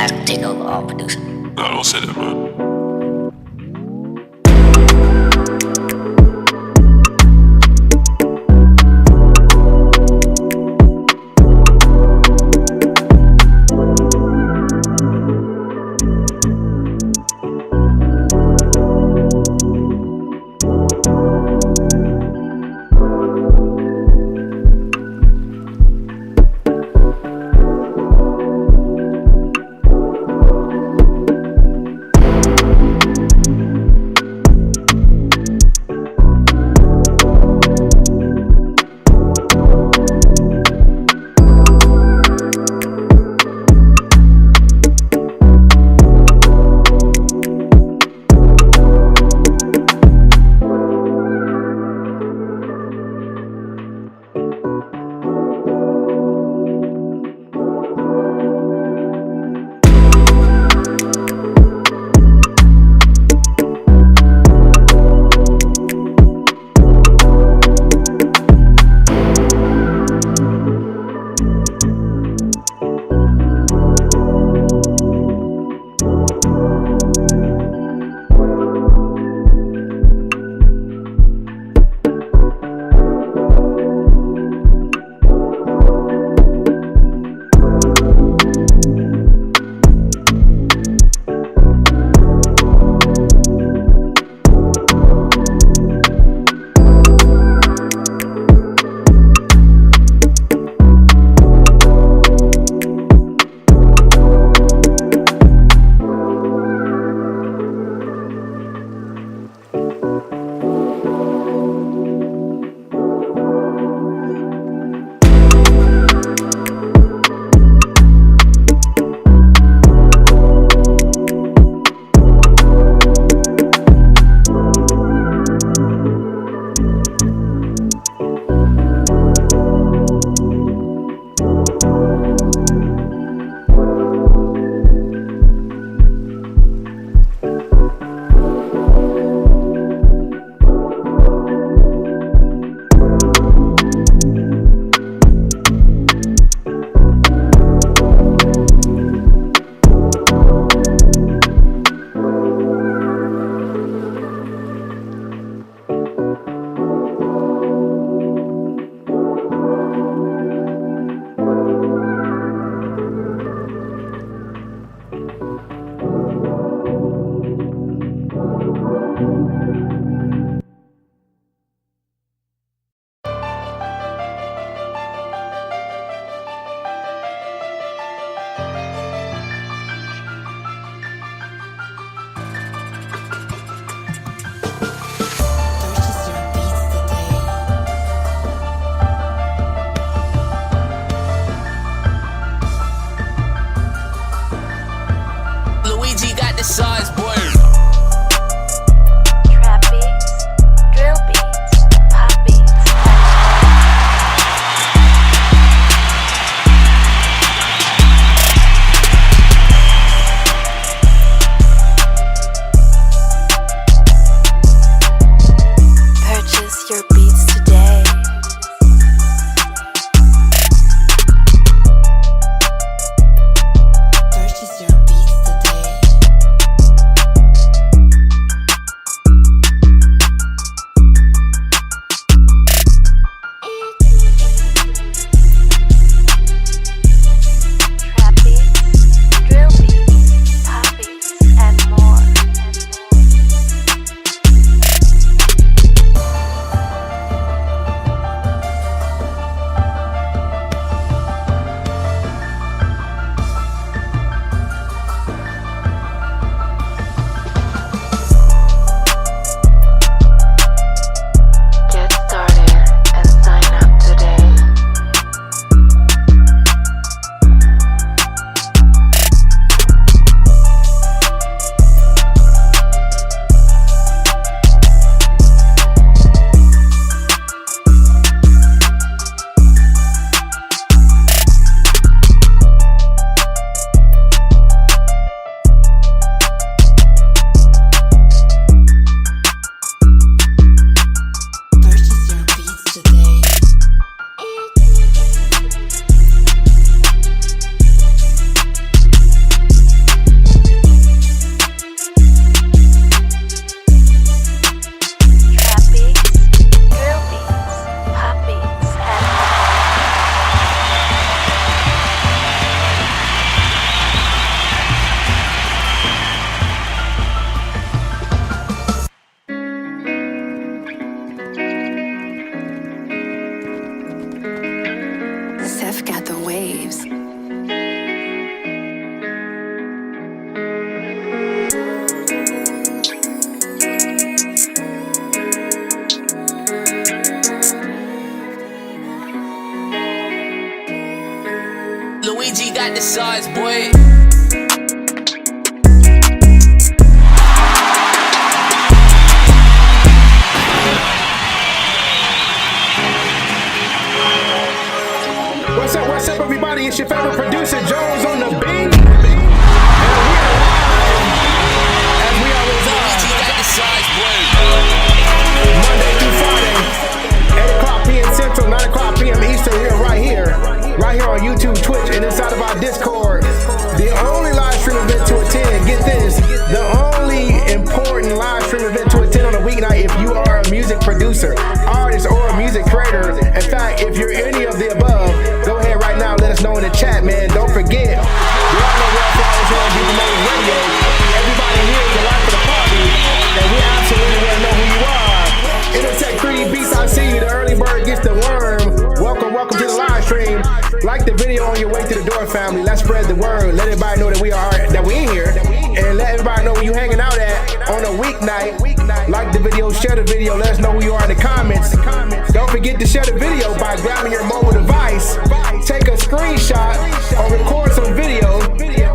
guys can take over all producing. No, don't say that, man. size, boy. Trap beats, drill beats, pop beats. Purchase your beats today. Purchase your beats today. sides, boy. What's up, everybody? It's your favorite producer, Jones on the beat. And we are live, as we always are, Monday through Friday, 8 o'clock p.m. Central, 9 o'clock p.m. Eastern. We are right here on YouTube, Twitch, and inside of our Discord. The only live stream event to attend, get this, the only important live stream event to attend on a weeknight if you are a music producer, artist, or a music creator. In fact, if you're any of the above, go ahead right now, let us know in the chat, man. Don't forget, we all know we're flowers here on Be Promoted Radio. Everybody here is the life of the party, and we absolutely want to know who you are. Intertech 3D Beats, I see you. The early bird gets the worm. Welcome to the live stream. Like the video on your way to the door, family. Let's spread the word. Let everybody know that we in here, and let everybody know where you hanging out at on a weeknight. Like the video, share the video. Let us know who you are in the comments. Don't forget to share the video by grabbing your mobile device, take a screenshot or record some video,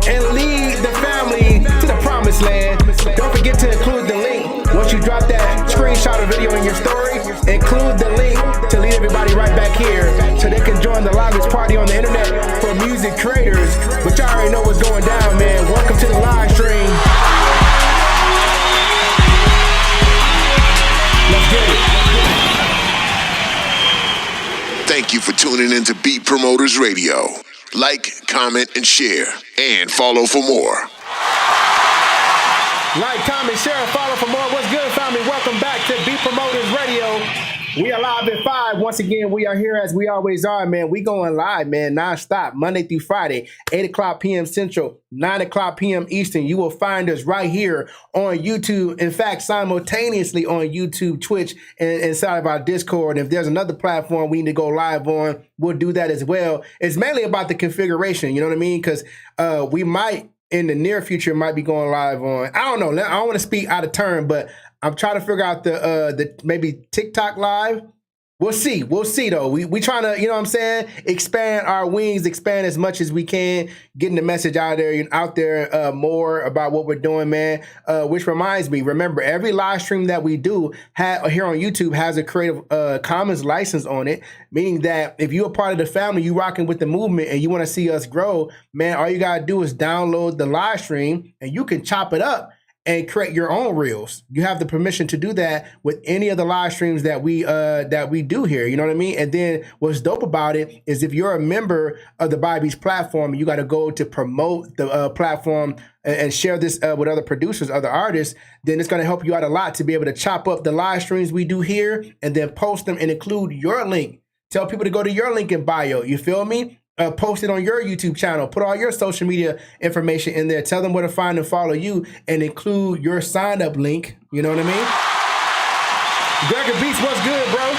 and lead the family to the promised land. Don't forget to include the link. Once you drop that screenshot or video in your story, include the link to lead everybody right back here so they can join the livest party on the internet for music creators. But y'all already know what's going down, man. Welcome to the live stream. Let's get it. Thank you for tuning in to Beat Promoters Radio. Like, comment, and share. And follow for more. Like, comment, share, and follow for more. What's good, family? Welcome back to Beat Promoters Radio. We are live at 5. Once again, we are here as we always are, man. We going live, man, non-stop, Monday through Friday, 8 o'clock p.m. Central, 9 o'clock p.m. Eastern. You will find us right here on YouTube. In fact, simultaneously on YouTube, Twitch, and inside of our Discord. And if there's another platform we need to go live on, we'll do that as well. It's mainly about the configuration, you know what I mean? Because we might, in the near future, might be going live on, I don't know. I don't want to speak out of turn, but I'm trying to figure out the maybe TikTok live. We'll see though. We trying to, you know what I'm saying, expand our wings, expand as much as we can, getting the message out there more about what we're doing, man. Which reminds me, remember, every live stream that we do here on YouTube has a Creative Commons license on it, meaning that if you're a part of the family, you rocking with the movement and you want to see us grow, man, all you gotta do is download the live stream and you can chop it up and create your own reels. You have the permission to do that with any of the live streams that we do here. You know what I mean? And then what's dope about it is if you're a member of the Bobby's platform, you got to go to promote the platform and share this with other producers, other artists, then it's going to help you out a lot to be able to chop up the live streams we do here and then post them and include your link. Tell people to go to your link in bio. You feel me? Post it on your YouTube channel. Put all your social media information in there. Tell them where to find and follow you, and include your sign-up link. You know what I mean? Gregor Beats, what's good, bro?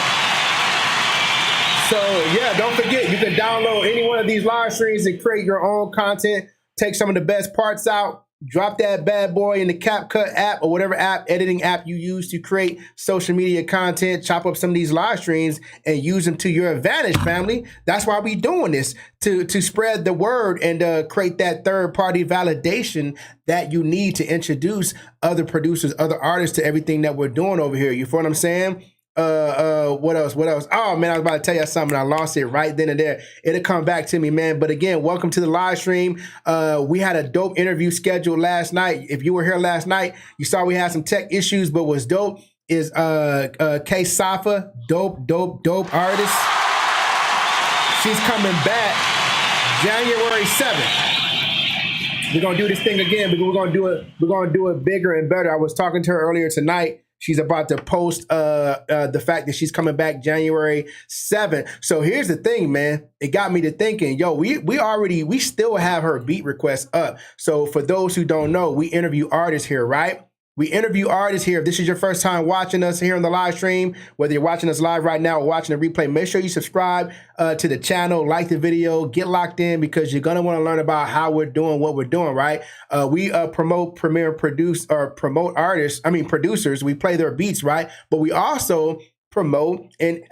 So, yeah, don't forget, you can download any one of these live streams and create your own content. Take some of the best parts out. Drop that bad boy in the CapCut app or whatever editing app you use to create social media content. Chop up some of these live streams and use them to your advantage, family. That's why we doing this, to spread the word and create that third-party validation that you need to introduce other producers, other artists to everything that we're doing over here. You feel what I'm saying? What else? Oh man, I was about to tell you something. I lost it right then and there. It'll come back to me, man. But again, welcome to the live stream. We had a dope interview scheduled last night. If you were here last night, you saw we had some tech issues, but what's dope is K Safa, dope artist. She's coming back January 7th. We're gonna do this thing again, but we're gonna do it bigger and better. I was talking to her earlier tonight. She's about to post the fact that she's coming back January 7th. So here's the thing, man. It got me to thinking, yo, we still have her beat requests up. So for those who don't know, we interview artists here, right? We interview artists here. If this is your first time watching us here on the live stream, whether you're watching us live right now or watching the replay, make sure you subscribe to the channel, like the video, get locked in, because you're going to want to learn about how we're doing what we're doing, right? We promote, premiere, produce, or promote producers. We play their beats, right? But we also promote and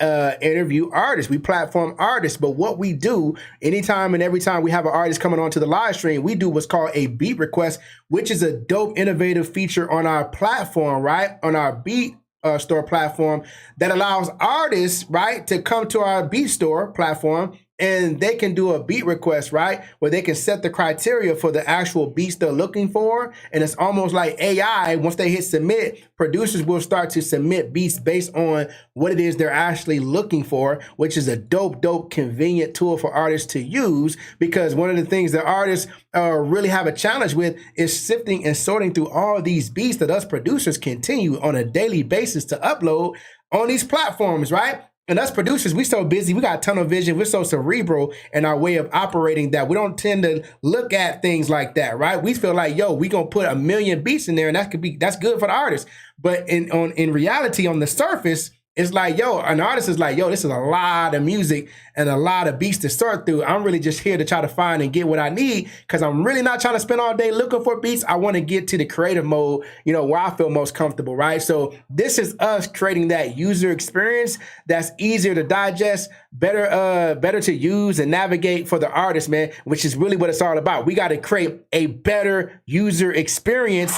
interview artists. We platform artists. But what we do anytime and every time we have an artist coming onto the live stream, we do what's called a beat request, which is a dope, innovative feature on our platform, right? On our beat store platform that allows artists, right, to come to our beat store platform and they can do a beat request, right, where they can set the criteria for the actual beats they're looking for. And it's almost like AI. Once they hit submit, producers will start to submit beats based on what it is they're actually looking for, which is a dope, convenient tool for artists to use, because one of the things that artists really have a challenge with is sifting and sorting through all these beats that us producers continue on a daily basis to upload on these platforms, right? And us producers, we so busy, we got tunnel vision, we're so cerebral in our way of operating that we don't tend to look at things like that, right? We feel like, yo, we gonna put 1 million beats in there and that's good for the artist. But in reality, on the surface, it's like, yo, an artist is like, yo, this is a lot of music and a lot of beats to sort through. I'm really just here to try to find and get what I need, because I'm really not trying to spend all day looking for beats. I want to get to the creative mode, you know, where I feel most comfortable, right? So this is us creating that user experience that's easier to digest, better to use and navigate for the artist, man, which is really what it's all about. We got to create a better user experience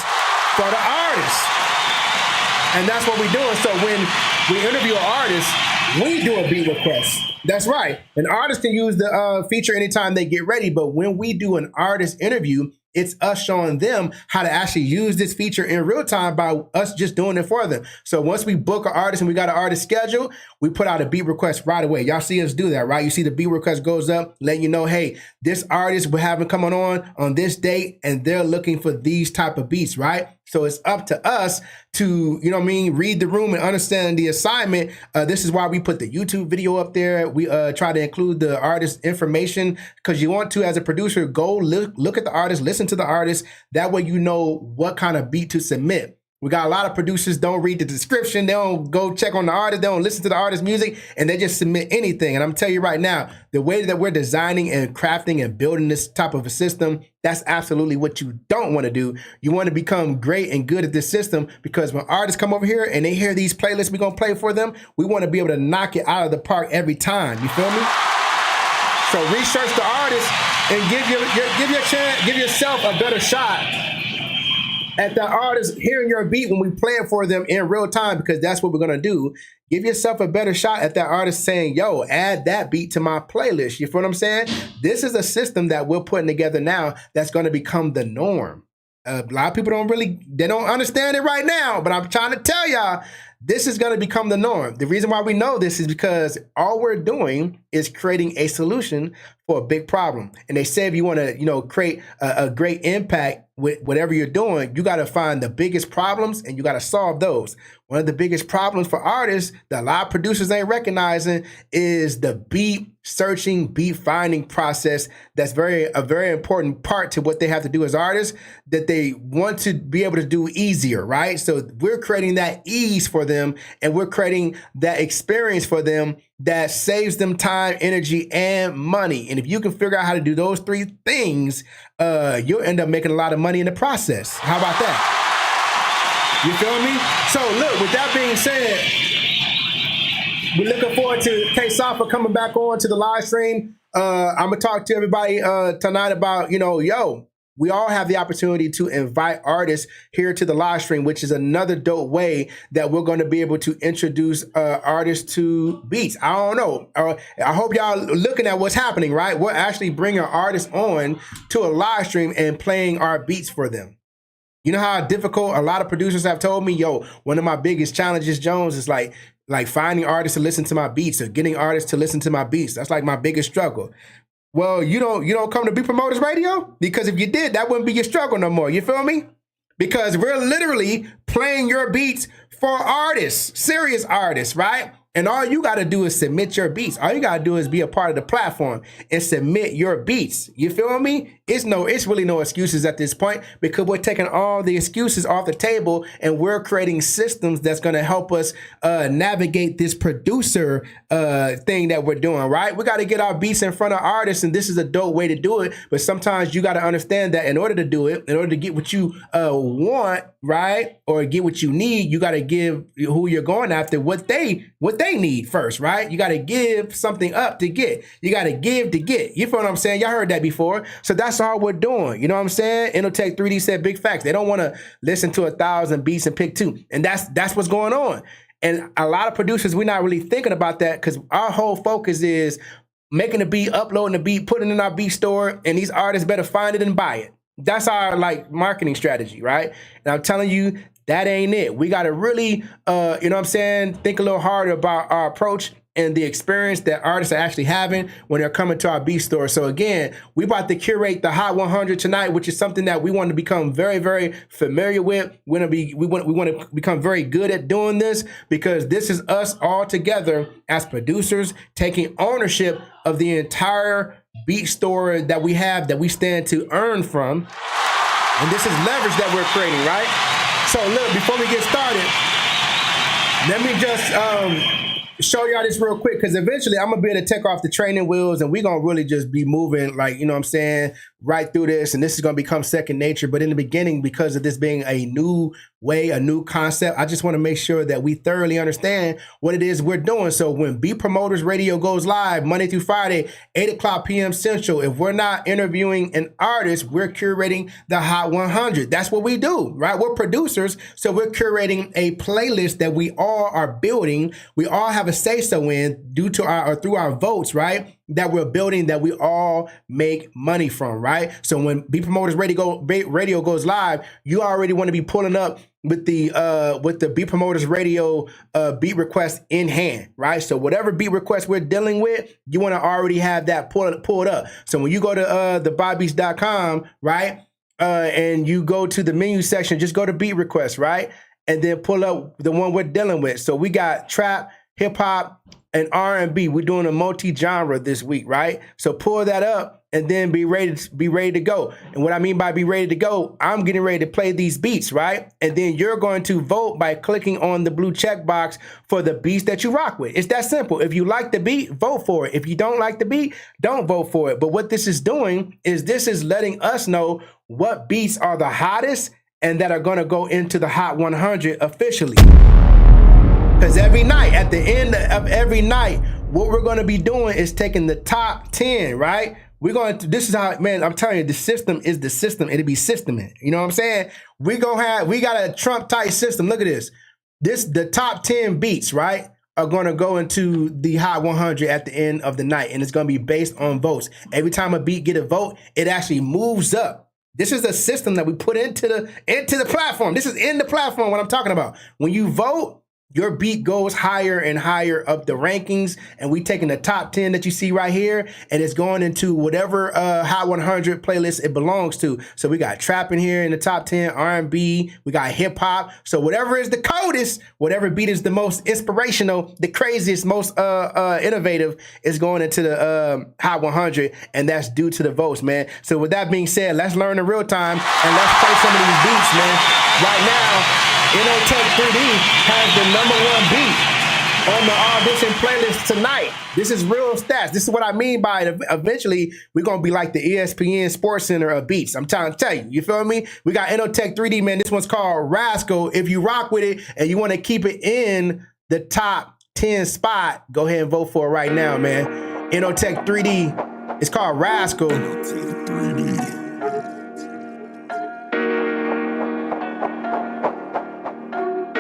for the artist. And that's what we're doing. So when we interview an artist, we do a beat request. That's right. An artist can use the feature anytime they get ready. But when we do an artist interview, it's us showing them how to actually use this feature in real time by us just doing it for them. So once we book an artist and we got an artist scheduled, we put out a beat request right away. Y'all see us do that, right? You see the beat request goes up, letting you know, hey, this artist we're having coming on this date, and they're looking for these type of beats, right? So it's up to us to, you know what I mean, read the room and understand the assignment. This is why we put the YouTube video up there. We try to include the artist information, because you want to, as a producer, go look at the artist, listen to the artist. That way you know what kind of beat to submit. We got a lot of producers don't read the description. They don't go check on the artist. They don't listen to the artist's music, and they just submit anything. And I'm telling you right now, the way that we're designing and crafting and building this type of a system, that's absolutely what you don't want to do. You want to become great and good at this system, because when artists come over here and they hear these playlists we're going to play for them, we want to be able to knock it out of the park every time. You feel me? So research the artist and give yourself a better shot at the artist hearing your beat when we play it for them in real time, because that's what we're going to do. Give yourself a better shot at that artist saying, yo, add that beat to my playlist. You feel what I'm saying? This is a system that we're putting together now that's going to become the norm. A lot of people they don't understand it right now, but I'm trying to tell y'all, this is going to become the norm. The reason why we know this is because all we're doing is creating a solution for a big problem. And they say if you want to, you know, create a great impact with whatever you're doing, you got to find the biggest problems and you got to solve those. One of the biggest problems for artists that a lot of producers ain't recognizing is the beat searching, beat finding process. That's a very important part to what they have to do as artists, that they want to be able to do easier, right? So we're creating that ease for them, and we're creating that experience for them that saves them time, energy, and money. And if you can figure out how to do those three things, you'll end up making a lot of money in the process. How about that? You feel me? So look, with that being said, we're looking forward to K-Safa coming back on to the live stream. I'm going to talk to everybody tonight about, we all have the opportunity to invite artists here to the live stream, which is another dope way that we're going to be able to introduce artists to beats. I don't know. I hope y'all looking at what's happening, right? We're actually bringing artists on to a live stream and playing our beats for them. You know how difficult a lot of producers have told me, one of my biggest challenges, Jones, is like finding artists to listen to my beats or getting artists to listen to my beats. That's like my biggest struggle. Well, you don't come to Beat Promoters Radio? Because if you did, that wouldn't be your struggle no more. You feel me? Because we're literally playing your beats for artists, serious artists, right? And all you got to do is submit your beats. All you got to do is be a part of the platform and submit your beats. You feel me? it's really no excuses at this point, because we're taking all the excuses off the table and we're creating systems that's going to help us navigate this producer thing that we're doing, right? We got to get our beats in front of artists, and this is a dope way to do it. But sometimes you got to understand that in order to do it, in order to get what you want, right, or get what you need, you got to give who you're going after what they need first, right? You got to give something up to get. You got to give to get. You feel what I'm saying? Y'all heard that before. So that's all we're doing. You know what I'm saying? Inotech 3D said big facts. They don't want to listen to 1,000 beats and pick 2. And that's what's going on. And a lot of producers, we're not really thinking about that, because our whole focus is making a beat, uploading the beat, putting it in our beat store, and these artists better find it and buy it. That's our marketing strategy, right? And I'm telling you, that ain't it. We got to really, you know what I'm saying, think a little harder about our approach and the experience that artists are actually having when they're coming to our beat store. So again, we about to curate the Hot 100 tonight, which is something that we want to become very, very familiar with. We want to become very good at doing this, because this is us all together as producers taking ownership of the entire beat store that we have, that we stand to earn from. And this is leverage that we're creating, right? So look, before we get started, let me just show y'all this real quick, because eventually I'm gonna be able to take off the training wheels and we're gonna really just be moving, like, you know what I'm saying, right through this, and this is gonna become second nature. But in the beginning, because of this being a new way, a new concept, I just want to make sure that we thoroughly understand what it is we're doing. So when Beat Promoters Radio goes live Monday through Friday, 8:00 p.m. Central, if we're not interviewing an artist, we're curating the Hot 100. That's what we do, right? We're producers, so we're curating a playlist that we all are building. We all have a say-so in due to our, or through our votes, right? That we're building, that we all make money from, right? So when Beat Promoters Radio goes live, you already want to be pulling up with the Beat Promoters Radio beat request in hand, right? So whatever beat request we're dealing with, you want to already have that pulled up. So when you go to thebeats.com, right, and you go to the menu section, just go to beat request, right, and then pull up the one we're dealing with. So we got trap, hip hop, and R&B. We're doing a multi-genre this week, right? So pull that up and then be ready to go. And what I mean by be ready to go, I'm getting ready to play these beats, right? And then you're going to vote by clicking on the blue check box for the beats that you rock with. It's that simple. If you like the beat, vote for it. If you don't like the beat, don't vote for it. But what this is doing is this is letting us know what beats are the hottest and that are going to go into the Hot 100 officially. Because every night, at the end of every night, what we're going to be doing is taking the top 10, right? We're going to, this is how, man, I'm telling you, the system is the system. It'll be systeming. You know what I'm saying? We got a Trump type system. Look at this. The top 10 beats, right, are going to go into the Hot 100 at the end of the night. And it's going to be based on votes. Every time a beat get a vote, it actually moves up. This is the system that we put into the platform. This is in the platform, what I'm talking about. When you vote, your beat goes higher and higher up the rankings, and we taking the top 10 that you see right here, and it's going into whatever Hot 100 playlist it belongs to. So we got trap in here in the top 10, R&B, we got hip hop. So whatever is the coldest, whatever beat is the most inspirational, the craziest, most innovative is going into the Hot 100, and that's due to the votes, man. So with that being said, let's learn in real time and let's play some of these beats, man. Right now, Inotech 3D has the #1 beat on the audition playlist tonight. This is real stats. This is what I mean by it. Eventually, we're going to be like the ESPN Sports Center of beats. I'm trying to tell you. You feel me? We got Inotech 3D, man. This one's called Rascal. If you rock with it and you want to keep it in the top 10 spot, go ahead and vote for it right now, man. Inotech 3D. It's called Rascal. Inotech 3D.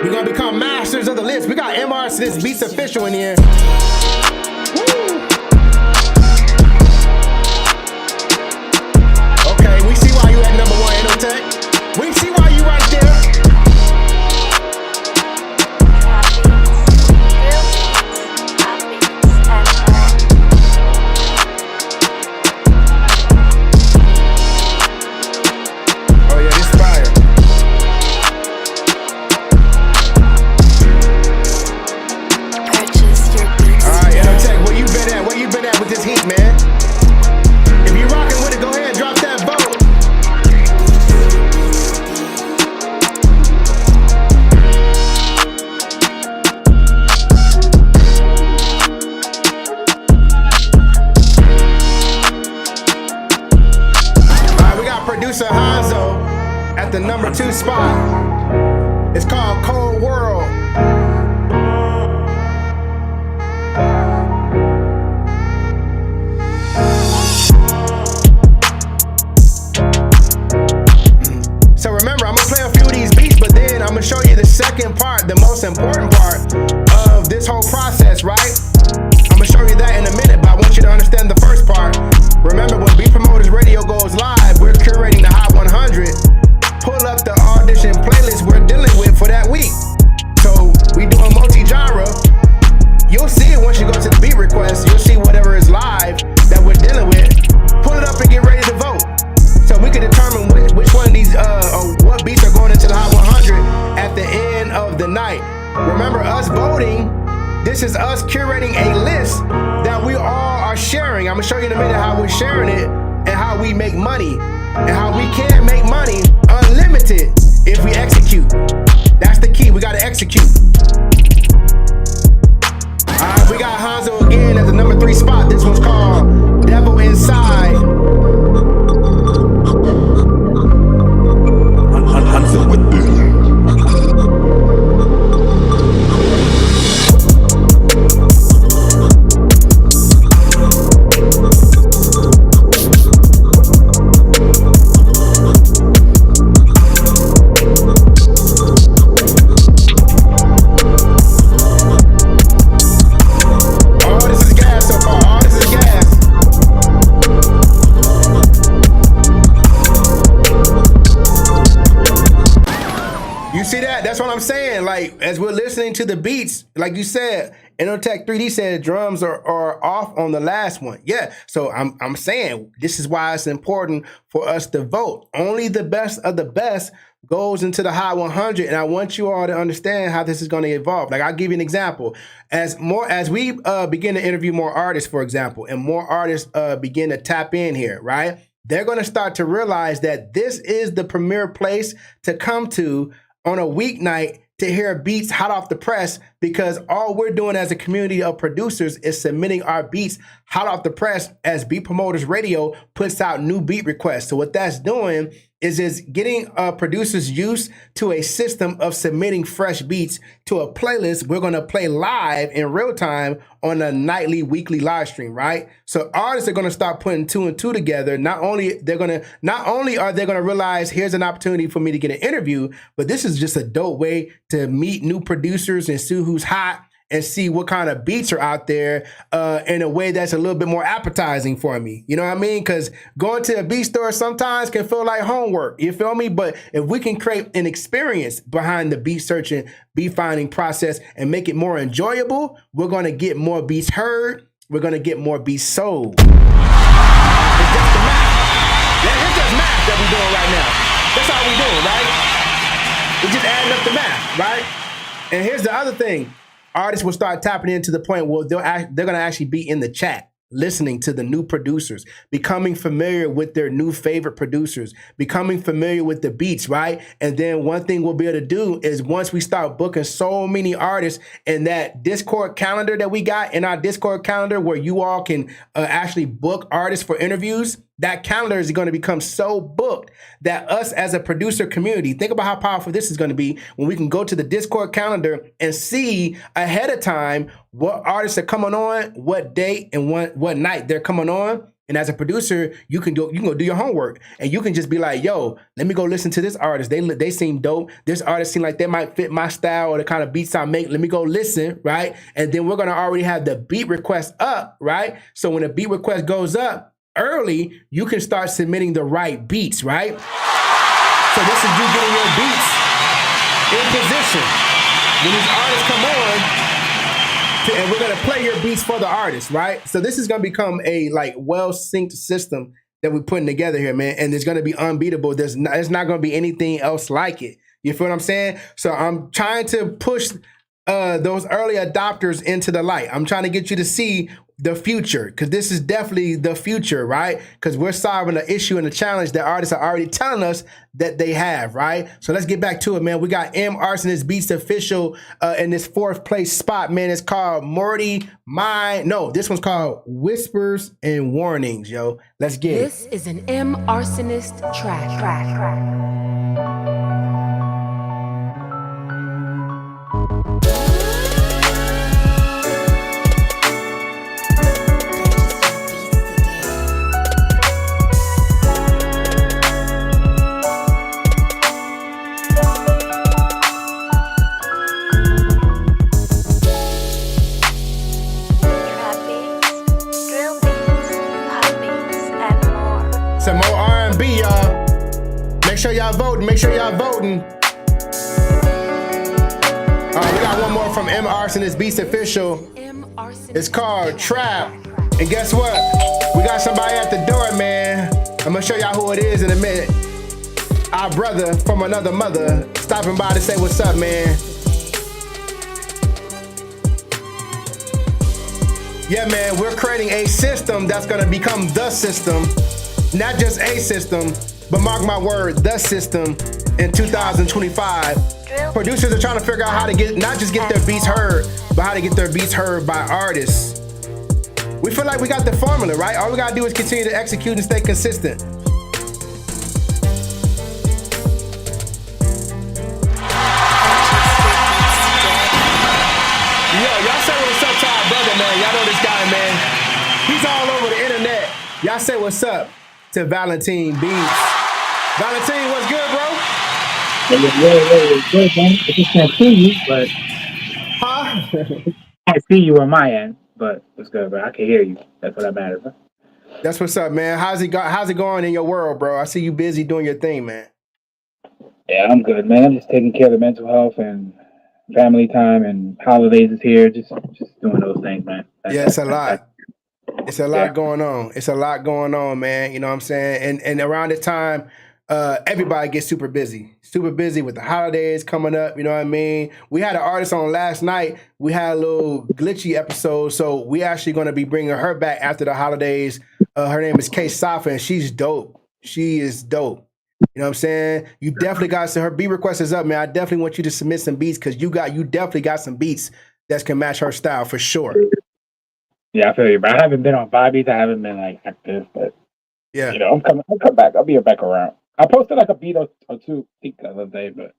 We're going to become masters of the list. We got MR Smith Beats Official in here. Woo! Okay, we see why you at #1, Inotech. We see why you right there. Oh yeah, this fire. All right. at the number 2 spot. It's called Cold World. So remember, I'm gonna play a few of these beats, but then I'm gonna show you the second part, the most important part of this whole process, right? I'm gonna show you that in a minute, but I want you to understand the first part. Remember, when Beat Promoters Radio goes live, we're curating the Hot 100. Pull up the audition playlist we're dealing with for that week. So we doing multi-genre. You'll see it once you go to the beat request. You'll see whatever is live that we're dealing with. Pull it up and get ready to vote. So we can determine which one of these, or what beats are going into the Hot 100 at the end of the night. Remember, us voting, this is us curating a list that we all are sharing. I'm gonna show you in a minute how we're sharing it and how we make money and how we can make money unlimited if we execute. That's the key, we gotta execute. All right, we got Hanzo again at the number 3 spot. This one's called Devil Inside. Hanzo with the That's what I'm saying. Like, as we're listening to the beats, like you said, Inotech 3D said drums are off on the last one. Yeah, so I'm saying this is why it's important for us to vote. Only the best of the best goes into the Hot 100, and I want you all to understand how this is going to evolve. Like, I'll give you an example. As we begin to interview more artists, for example, and more artists begin to tap in here, right? They're going to start to realize that this is the premier place to come to on a weeknight to hear beats hot off the press, because all we're doing as a community of producers is submitting our beats hot off the press as Beat Promoters Radio puts out new beat requests. So what that's doing is getting producers used to a system of submitting fresh beats to a playlist we're going to play live in real time on a nightly, weekly live stream, right? So artists are going to start putting 2 and 2 together. Not only are they going to realize here's an opportunity for me to get an interview, but this is just a dope way to meet new producers and see who's hot and see what kind of beats are out there in a way that's a little bit more appetizing for me. You know what I mean? Because going to a beat store sometimes can feel like homework. You feel me? But if we can create an experience behind the beat searching, beat finding process and make it more enjoyable, we're going to get more beats heard. We're going to get more beats sold. It's just the math. It's just math that we're doing right now. That's all we're doing, right? We're just adding up the math, right? And here's the other thing. Artists will start tapping into the point where they're going to actually be in the chat, listening to the new producers, becoming familiar with their new favorite producers, becoming familiar with the beats, right? And then one thing we'll be able to do is once we start booking so many artists in that Discord calendar that we got in our Discord calendar where you all can actually book artists for interviews, that calendar is going to become so booked that us as a producer community, think about how powerful this is going to be when we can go to the Discord calendar and see ahead of time what artists are coming on, what date and what night they're coming on. And as a producer, you can go do your homework and you can just be like, yo, let me go listen to this artist. They seem dope. This artist seem like they might fit my style or the kind of beats I make. Let me go listen, right? And then we're going to already have the beat request up, right? So when the beat request goes up, early, you can start submitting the right beats, right? So this is you getting your beats in position. When these artists come on, and we're gonna play your beats for the artists, right? So this is gonna become a well-synced system that we're putting together here, man. And it's gonna be unbeatable. There's not gonna be anything else like it. You feel what I'm saying? So I'm trying to push those early adopters into the light. I'm trying to get you to see the future, because this is definitely the future, right? Because we're solving an issue and a challenge that artists are already telling us that they have, right? So let's get back to it, man. We got M. Arsonist Beats Official in this 4th place spot, man. It's called this one's called Whispers and Warnings, yo. Let's get it. This is an M. Arsonist track. y'all voting. We got one more from M. Arsonist Beast Official. It's called Trap. And guess what? We got somebody at the door, man. I'm gonna show y'all who it is in a minute. Our brother from another mother stopping by to say what's up, man. Yeah, man, we're creating a system that's gonna become the system. Not just a system, but mark my word, the system in 2025. Producers are trying to figure out how to not just get their beats heard, but how to get their beats heard by artists. We feel like we got the formula, right? All we gotta do is continue to execute and stay consistent. Yo, y'all say what's up to our brother, man. Y'all know this guy, man. He's all over the internet. Y'all say what's up to Valentine Beats. Valentine, what's good, bro? Good, man. I just can't see you, but Huh? I can't see you on my end, but it's good, bro. I can hear you. That's what matters, bro. That's what's up, man. How's it going in your world, bro? I see you busy doing your thing, man. Yeah, I'm good, man. I'm just taking care of the mental health and family time, and holidays is here. Just doing those things, man. Yeah, it's a lot. It's a lot going on. It's a lot going on, man. You know what I'm saying? And around this time, everybody gets super busy with the holidays coming up. You know what I mean? We had an artist on last night. We had a little glitchy episode, so we actually going to be bringing her back after the holidays. Her name is Kay Safa, and she's dope. She is dope. You know what I'm saying? You definitely got her beat request is up, man. I definitely want you to submit some beats because you definitely got some beats that can match her style for sure. Yeah, I feel you, bro. I haven't been on Bobby's. I haven't been like active, but yeah, you know, I'm coming back. I'll be back around. I posted like a beat or two the other day, but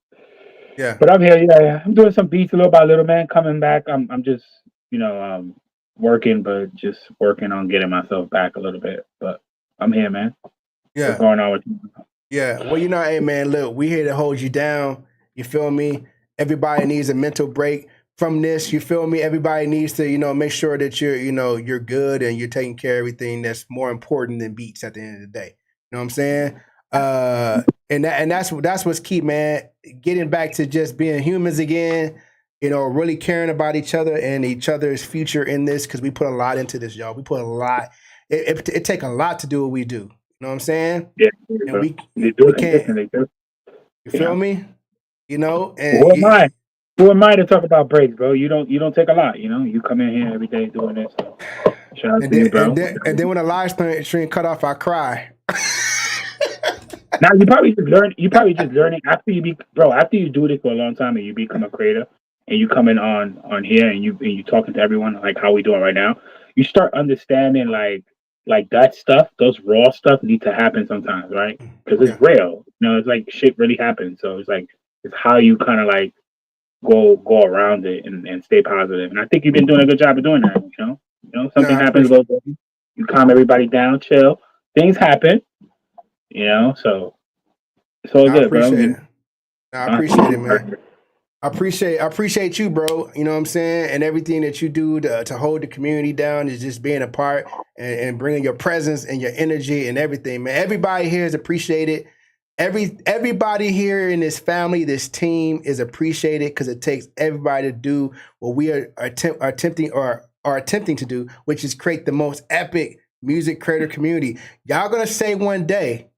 I'm here. Yeah, I'm doing some beats little by little, man. Coming back. I'm just, you know, working, but just working on getting myself back a little bit. But I'm here, man. Yeah. What's going on with you? Yeah. Well, you know, hey, man, look, we here to hold you down. You feel me? Everybody needs a mental break from this. You feel me? Everybody needs to, you know, make sure that you're good and you're taking care of everything that's more important than beats at the end of the day. You know what I'm saying? And that's what's key, man. Getting back to just being humans again, you know, really caring about each other and each other's future in this, because we put a lot into this, y'all. We put a lot. It take a lot to do what we do. You know what I'm saying? Yeah. And we can't. You feel me? You know, and who am I? Who am I to talk about breaks, bro? You don't take a lot, you know. You come in here every day doing this. So shout out to you, bro. And then when the live stream cut off, I cry. Now you probably just learning after you do this for a long time and you become a creator and you coming on here and you talking to everyone like how we doing right now. You start understanding like that stuff, those raw stuff need to happen sometimes, right? Because it's real. You know, it's like shit really happens. So it's like it's how you kind of like go around it and stay positive. And I think you've been doing a good job of doing that. You know, something happens, you calm everybody down, chill. Things happen. You know, so it's all good, bro. I appreciate it, man. I appreciate you, bro. You know what I'm saying? And everything that you do to hold the community down is just being a part and bringing your presence and your energy and everything, man. Everybody here is appreciated. Everybody here in this family, this team is appreciated because it takes everybody to do what we are attempting to do, which is create the most epic music creator community. Y'all gonna say one day,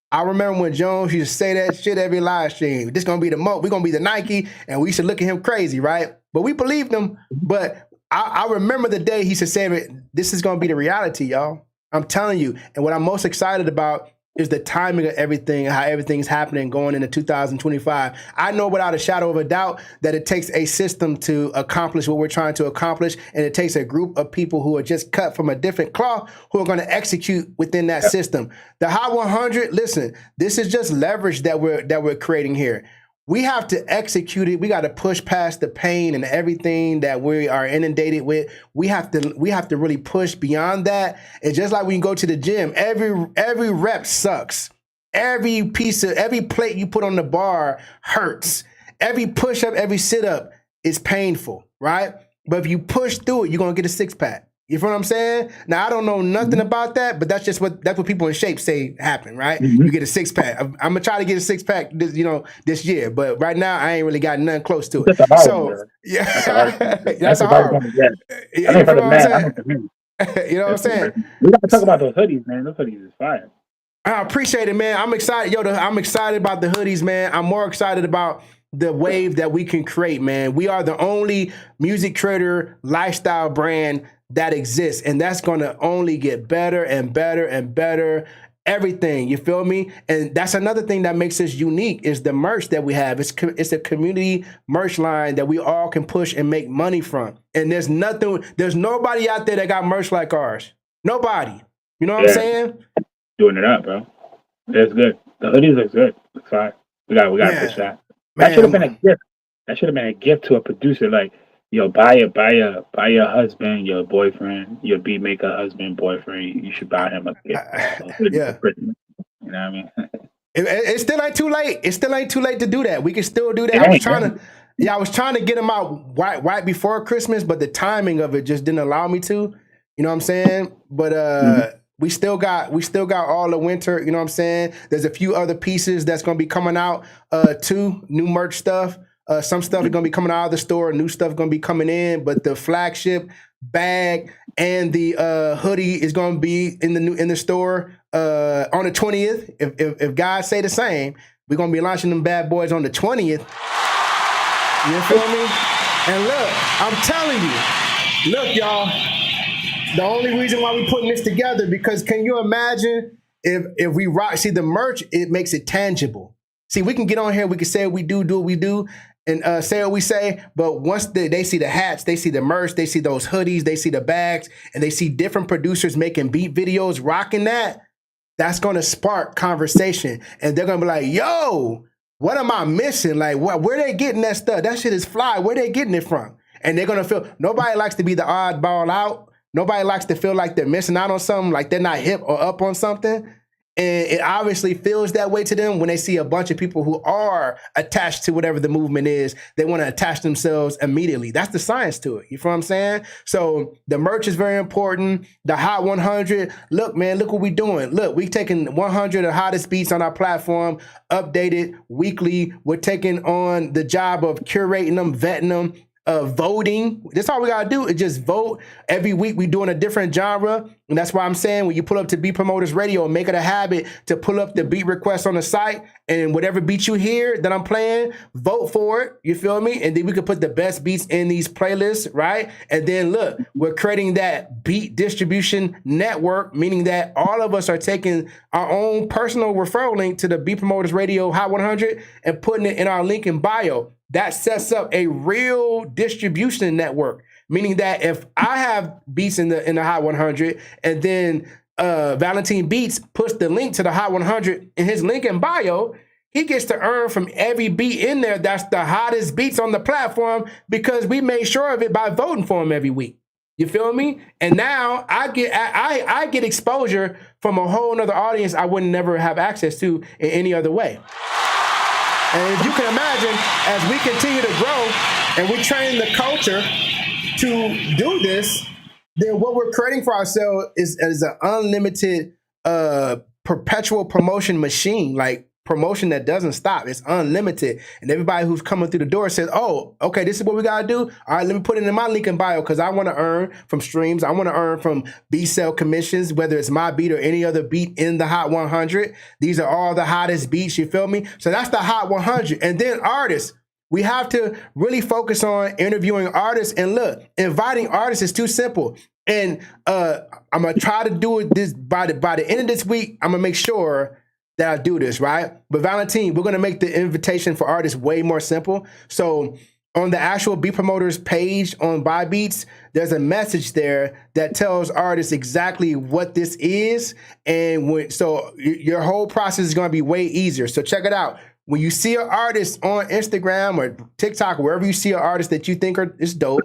I remember when Jones used to say that shit every live stream. This gonna be we're gonna be the Nike, and we should look at him crazy, right? But we believed him. But I remember the day he should say it. This is gonna be the reality, y'all. I'm telling you. And what I'm most excited about is the timing of everything, how everything's happening going into 2025. I know without a shadow of a doubt that it takes a system to accomplish what we're trying to accomplish, and it takes a group of people who are just cut from a different cloth who are going to execute within that system. The Hot 100, listen, this is just leverage that we're creating here. We have to execute it. We got to push past the pain and everything that we are inundated with. We have to really push beyond that. It's just like when you go to the gym. Every rep sucks. Every plate you put on the bar hurts. Every push up, every sit up is painful, right? But if you push through it, you're gonna get a six pack. You feel what I'm saying? Now I don't know nothing about that, but that's what people in shape say happen, right? Mm-hmm. You get a 6-pack. I'm gonna try to get a 6-pack this year, but right now I ain't really got nothing close to it. That's a hard one, So bro. yeah, That's a hard one. that's a hard one. I know You for feel the what I'm man. I know saying? for me. You know what I'm saying? We gotta talk about those hoodies, man. Those hoodies is fire. I appreciate it, man. I'm excited. I'm excited about the hoodies, man. I'm more excited about the wave that we can create, man. We are the only music creator lifestyle brand that exists, and that's going to only get better and better and better. Everything, you feel me? And that's another thing that makes us unique is the merch that we have. It's a community merch line that we all can push and make money from. And there's nobody out there that got merch like ours. Nobody. You know what I'm saying? Doing it up, bro. That's good. The hoodies look good. It's fine. We got to push that. That should have been a gift. That should have been a gift to a producer. Like, yo, buy your husband, your boyfriend, your beat maker husband, boyfriend. You should buy him a gift. Yeah. You know what I mean? It still ain't too late. It still ain't too late to do that. We can still do that. I was trying to get them out right before Christmas, but the timing of it just didn't allow me to. You know what I'm saying? But we still got all the winter, you know what I'm saying? There's a few other pieces that's going to be coming out too, new merch stuff. Some stuff is going to be coming out of the store, new stuff going to be coming in, but the flagship bag and the hoodie is going to be in the store on the 20th. If guys say the same, we're going to be launching them bad boys on the 20th. You feel me? And look, I'm telling you, look, y'all, the only reason why we're putting this together, because can you imagine if we rock, see the merch, it makes it tangible. See, we can get on here, we can say what we do what we do, and say what we say, but once they see the hats, they see the merch, they see those hoodies, they see the bags, and they see different producers making beat videos, rocking that's going to spark conversation. And they're going to be like, yo, what am I missing? Like, where they getting that stuff? That shit is fly. Where they getting it from? And they're going to feel, nobody likes to be the oddball out. Nobody likes to feel like they're missing out on something, like they're not hip or up on something. And it obviously feels that way to them when they see a bunch of people who are attached to whatever the movement is. They want to attach themselves immediately. That's the science to it. You feel what I'm saying? So the merch is very important. The Hot 100. Look, man, look what we're doing. Look, we're taking 100 of the hottest beats on our platform, updated weekly. We're taking on the job of curating them, vetting them, voting. That's all we gotta do is just vote. Every week we doing a different genre. And that's why I'm saying when you pull up to Beat Promoters Radio, make it a habit to pull up the beat requests on the site, and whatever beat you hear that I'm playing, vote for it. You feel me? And then we can put the best beats in these playlists, right? And then look, we're creating that beat distribution network, meaning that all of us are taking our own personal referral link to the Beat Promoters Radio Hot 100 and putting it in our link in bio. That sets up a real distribution network, meaning that if I have beats in the Hot 100 and then Valentine Beats puts the link to the Hot 100 in his link in bio, he gets to earn from every beat in there that's the hottest beats on the platform because we made sure of it by voting for him every week. You feel me? And now I get exposure from a whole nother audience I would never have access to in any other way. And if you can imagine, as we continue to grow and we train the culture to do this, then what we're creating for ourselves is an unlimited perpetual promotion machine, like promotion that doesn't stop. It's unlimited. And everybody who's coming through the door says, oh, okay, this is what we got to do. All right, let me put it in my link in bio because I want to earn from streams. I want to earn from B-sell commissions, whether it's my beat or any other beat in the Hot 100. These are all the hottest beats, you feel me? So that's the Hot 100. And then artists. We have to really focus on interviewing artists. And look, inviting artists is too simple. And I'm going to try to do it this by the end of this week. I'm going to make sure that I do this, right? But Valentine, we're going to make the invitation for artists way more simple. So on the actual Beat Promoters page on Buy Beats, there's a message there that tells artists exactly what this is. And so your whole process is going to be way easier. So check it out. When you see an artist on Instagram or TikTok, wherever you see an artist that you think is dope,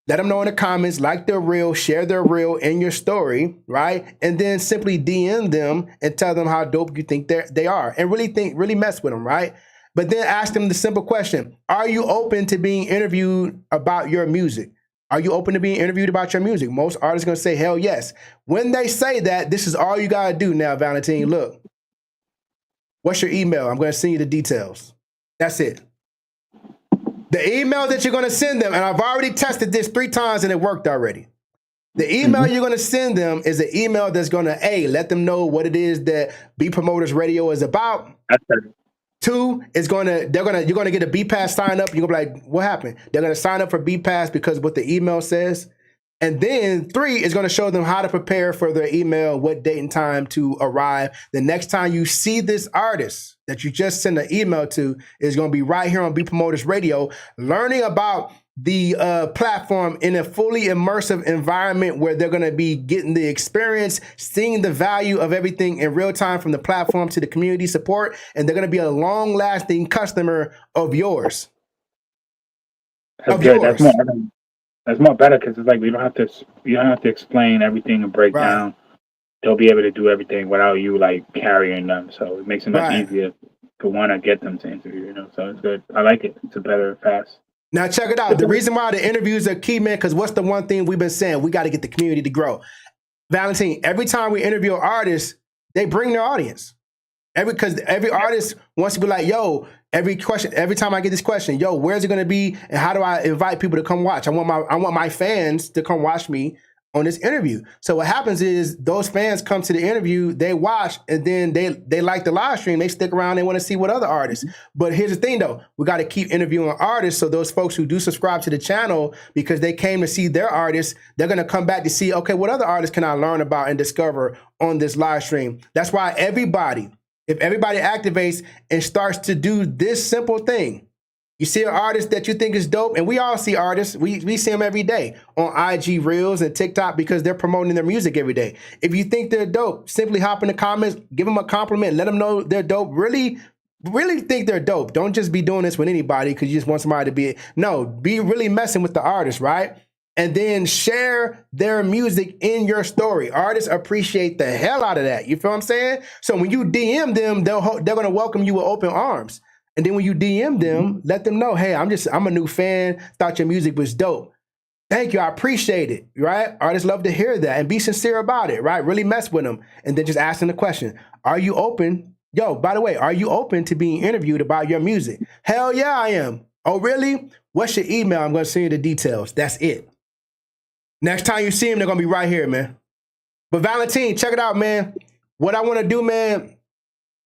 let them know in the comments, like their reel, share their reel in your story, right? And then simply DM them and tell them how dope you think they are, and really mess with them, right? But then ask them the simple question: are you open to being interviewed about your music? Are you open to being interviewed about your music? Most artists are going to say, hell yes. When they say that, this is all you got to do now, Valentine. Look, what's your email? I'm going to send you the details. That's it. The email that you're going to send them, and I've already tested this 3 times and it worked already. The email you're going to send them is an email that's going to, let them know what it is that Beat Promoters Radio is about. That's perfect. 2 is you're going to get a B-Pass sign up. You're going to be like, what happened? They're going to sign up for B-Pass because of what the email says. And then 3 is going to show them how to prepare for their email, what date and time to arrive. The next time you see this artist that you just sent an email to is going to be right here on Beat Promoters Radio, learning about the platform in a fully immersive environment where they're going to be getting the experience, seeing the value of everything in real time from the platform to the community support, and they're going to be a long-lasting customer of yours. That's good. That's more better because it's like you don't have to explain everything and break down. They'll be able to do everything without you like carrying them. So it makes it much easier to want to get them to interview. So it's good. I like it. It's a better fast. Now check it out. The reason why the interviews are key, man, because what's the one thing we've been saying? We got to get the community to grow. Valentine, every time we interview an artist, they bring their audience. Because every artist wants to be like, yo, every time I get this question, yo, where's it going to be? And how do I invite people to come watch? I want my fans to come watch me on this interview. So what happens is those fans come to the interview, they watch, and then they like the live stream. They stick around. They want to see what other artists. But here's the thing, though. We got to keep interviewing artists. So those folks who do subscribe to the channel because they came to see their artists, they're going to come back to see, okay, what other artists can I learn about and discover on this live stream? That's why if everybody activates and starts to do this simple thing, you see an artist that you think is dope, and we all see artists. We see them every day on IG Reels and TikTok because they're promoting their music every day. If you think they're dope, simply hop in the comments, give them a compliment, let them know they're dope. Really think they're dope. Don't just be doing this with anybody because you just want somebody to be. No, be really messing with the artist, right? And then share their music in your story. Artists appreciate the hell out of that. You feel what I'm saying? So when you DM them, they're going to welcome you with open arms. And then when you DM them, let them know, hey, I'm a new fan, thought your music was dope. Thank you, I appreciate it, right? Artists love to hear that and be sincere about it, right? Really mess with them. And then just ask them the question, are you open? Yo, by the way, are you open to being interviewed about your music? Hell yeah, I am. Oh, really? What's your email? I'm going to send you the details. That's it. Next time you see them, they're going to be right here, man. But Valentine, check it out, man. What I want to do, man,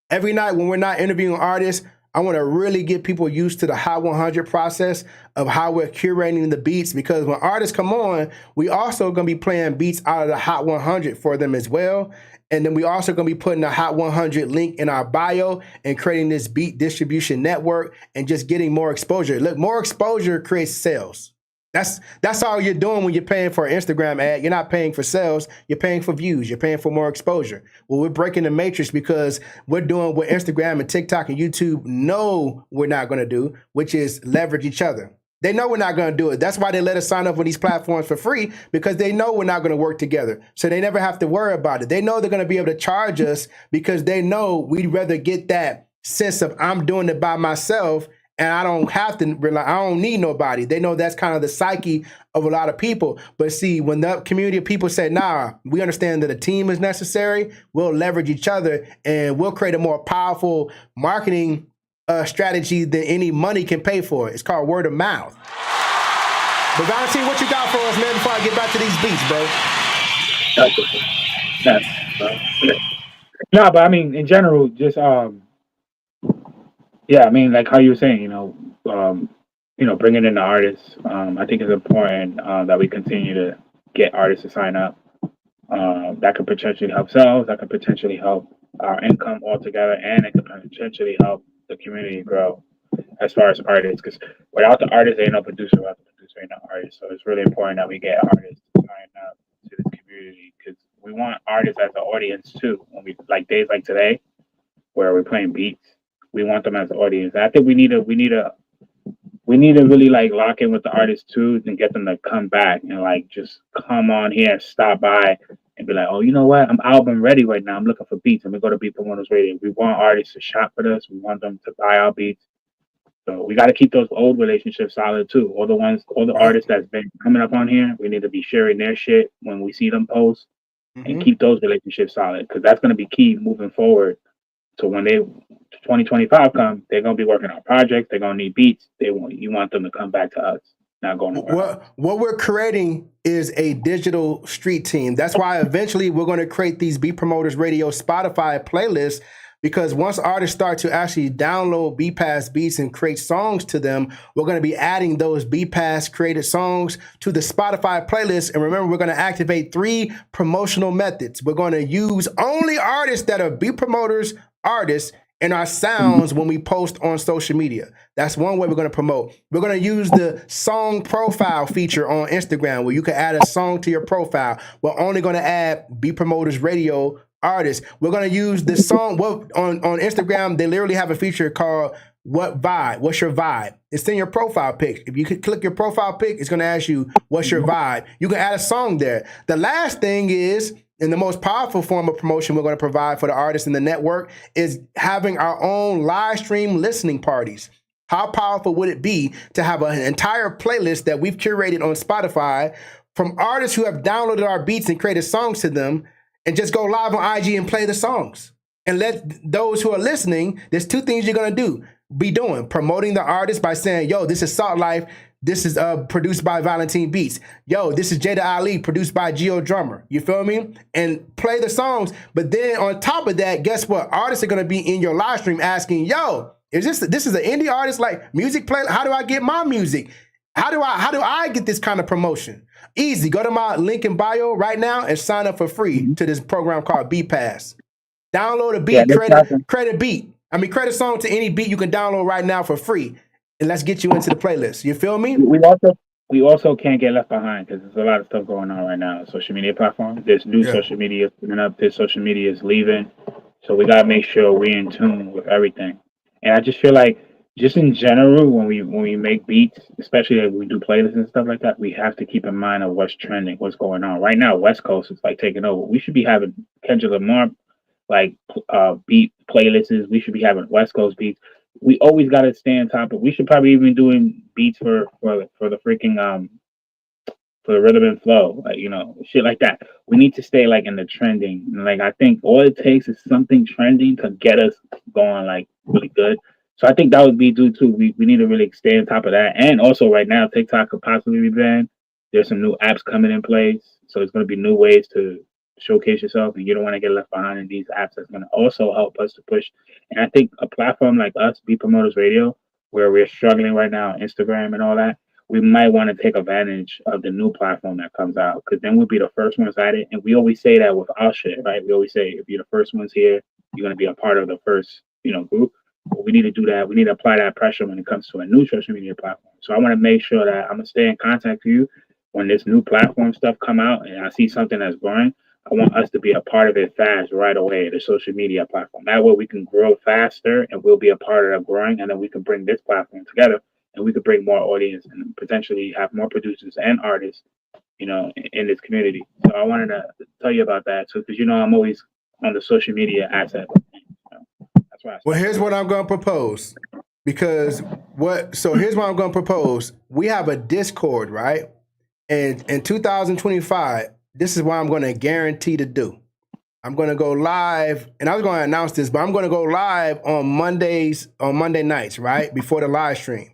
every night when we're not interviewing artists, I want to really get people used to the Hot 100 process of how we're curating the beats, because when artists come on, we also going to be playing beats out of the Hot 100 for them as well. And then we also going to be putting the Hot 100 link in our bio and creating this beat distribution network and just getting more exposure. Look, more exposure creates sales. That's all you're doing when you're paying for an Instagram ad. You're not paying for sales. You're paying for views. You're paying for more exposure. Well, we're breaking the matrix because we're doing what Instagram and TikTok and YouTube know we're not going to do, which is leverage each other. They know we're not going to do it. That's why they let us sign up on these platforms for free, because they know we're not going to work together. So they never have to worry about it. They know they're going to be able to charge us because they know we'd rather get that sense of I'm doing it by myself and I don't have to rely, I don't need nobody. They know that's kind of the psyche of a lot of people. But see, when the community of people say, nah, we understand that a team is necessary, we'll leverage each other and we'll create a more powerful marketing strategy than any money can pay for. It's called word of mouth. But Valentine, what you got for us, man, before I get back to these beats, bro? No, but I mean, in general, just yeah, I mean, like how you were saying, bringing in the artists. I think it's important that we continue to get artists to sign up. That could potentially help sales. That could potentially help our income altogether, and it could potentially help the community grow as far as artists. Because without the artists, ain't no producer. Without the producer, ain't no artist. So it's really important that we get artists to sign up to this community, because we want artists as an audience too. When we like days like today, where we're playing beats, we want them as an audience. And I think we need to really like lock in with the artists too, and get them to come back and like just come on here and stop by and be like, oh, you know what? I'm album ready right now. I'm looking for beats. And we go to Beat Promoters Radio. We want artists to shop with us. We want them to buy our beats. So we got to keep those old relationships solid too. All the artists that's been coming up on here, we need to be sharing their shit when we see them post, and keep those relationships solid, because that's going to be key moving forward. So when 2025 come, they're going to be working on projects. They're going to need beats. You want them to come back to us, not go nowhere. What we're creating is a digital street team. That's why eventually we're going to create these Beat Promoters Radio Spotify playlists, because once artists start to actually download B-Pass beats and create songs to them, we're going to be adding those B-Pass created songs to the Spotify playlist. And remember, we're going to activate 3 promotional methods. We're going to use only artists that are Beat Promoters artists in our sounds when we post on social media. That's one way we're going to promote. We're going to use the song profile feature on Instagram, where you can add a song to your profile. We're only going to add Beat Promoters Radio artists. We're going to use the song on Instagram. They literally have a feature called What Vibe? What's your vibe? It's in your profile pic. If you could click your profile pic, it's going to ask you, what's your vibe? You can add a song there. The last thing is, and the most powerful form of promotion we're going to provide for the artists in the network, is having our own live stream listening parties. How powerful would it be to have an entire playlist that we've curated on Spotify from artists who have downloaded our beats and created songs to them, and just go live on IG and play the songs? And let those who are listening, there's 2 things you're going to be doing. Promoting the artist by saying, yo, this is Salt Life. This is produced by Valentine Beats. Yo, this is Jada Ali, produced by Geo Drummer. You feel me? And play the songs. But then on top of that, guess what? Artists are going to be in your live stream asking, yo, this is an indie artist like music play? How do I get my music? How do I get this kind of promotion? Easy. Go to my link in bio right now and sign up for free to this program called B-Pass. Download a beat, create a beat. Create a song to any beat you can download right now for free. And let's get you into the playlist. You feel me? We also can't get left behind, because there's a lot of stuff going on right now on social media platforms. There's new social media coming up. This social media is leaving. So we got to make sure we're in tune with everything. And I just feel like, just in general, when we make beats, especially if we do playlists and stuff like that, we have to keep in mind of what's trending, what's going on. Right now, West Coast is like taking over. We should be having Kendrick Lamar beat playlists. We should be having West Coast beats. We always got to stay on top of. We should probably even doing beats for the freaking for the rhythm and flow, shit like that. We need to stay in the trending. And I think all it takes is something trending to get us going really good. So I think that would be due to we need to really stay on top of that. And also right now, TikTok could possibly be banned. There's some new apps coming in place. So there's going to be new ways to showcase yourself, and you don't want to get left behind in these apps. That's going to also help us to push. And I think a platform like us, Beat Promoters Radio, where we're struggling right now, Instagram and all that, we might want to take advantage of the new platform that comes out, because then we'll be the first ones at it. And we always say that with our shit, right? We always say, if you're the first ones here, you're going to be a part of the first, group. But we need to do that. We need to apply that pressure when it comes to a new social media platform. So I want to make sure that I'm going to stay in contact with you when this new platform stuff come out and I see something that's growing. I want us to be a part of it fast right away, the social media platform. That way we can grow faster and we'll be a part of that growing, and then we can bring this platform together and we could bring more audience and potentially have more producers and artists, in this community. So I wanted to tell you about that. So, because I'm always on the social media asset. That's why. Well, here's what I'm going to propose. Here's what I'm going to propose. We have a Discord, right? And in 2025, this is what I'm going to guarantee to do. I'm going to go live, and I was going to announce this, but I'm going to go live on Monday nights, right? Before the live stream,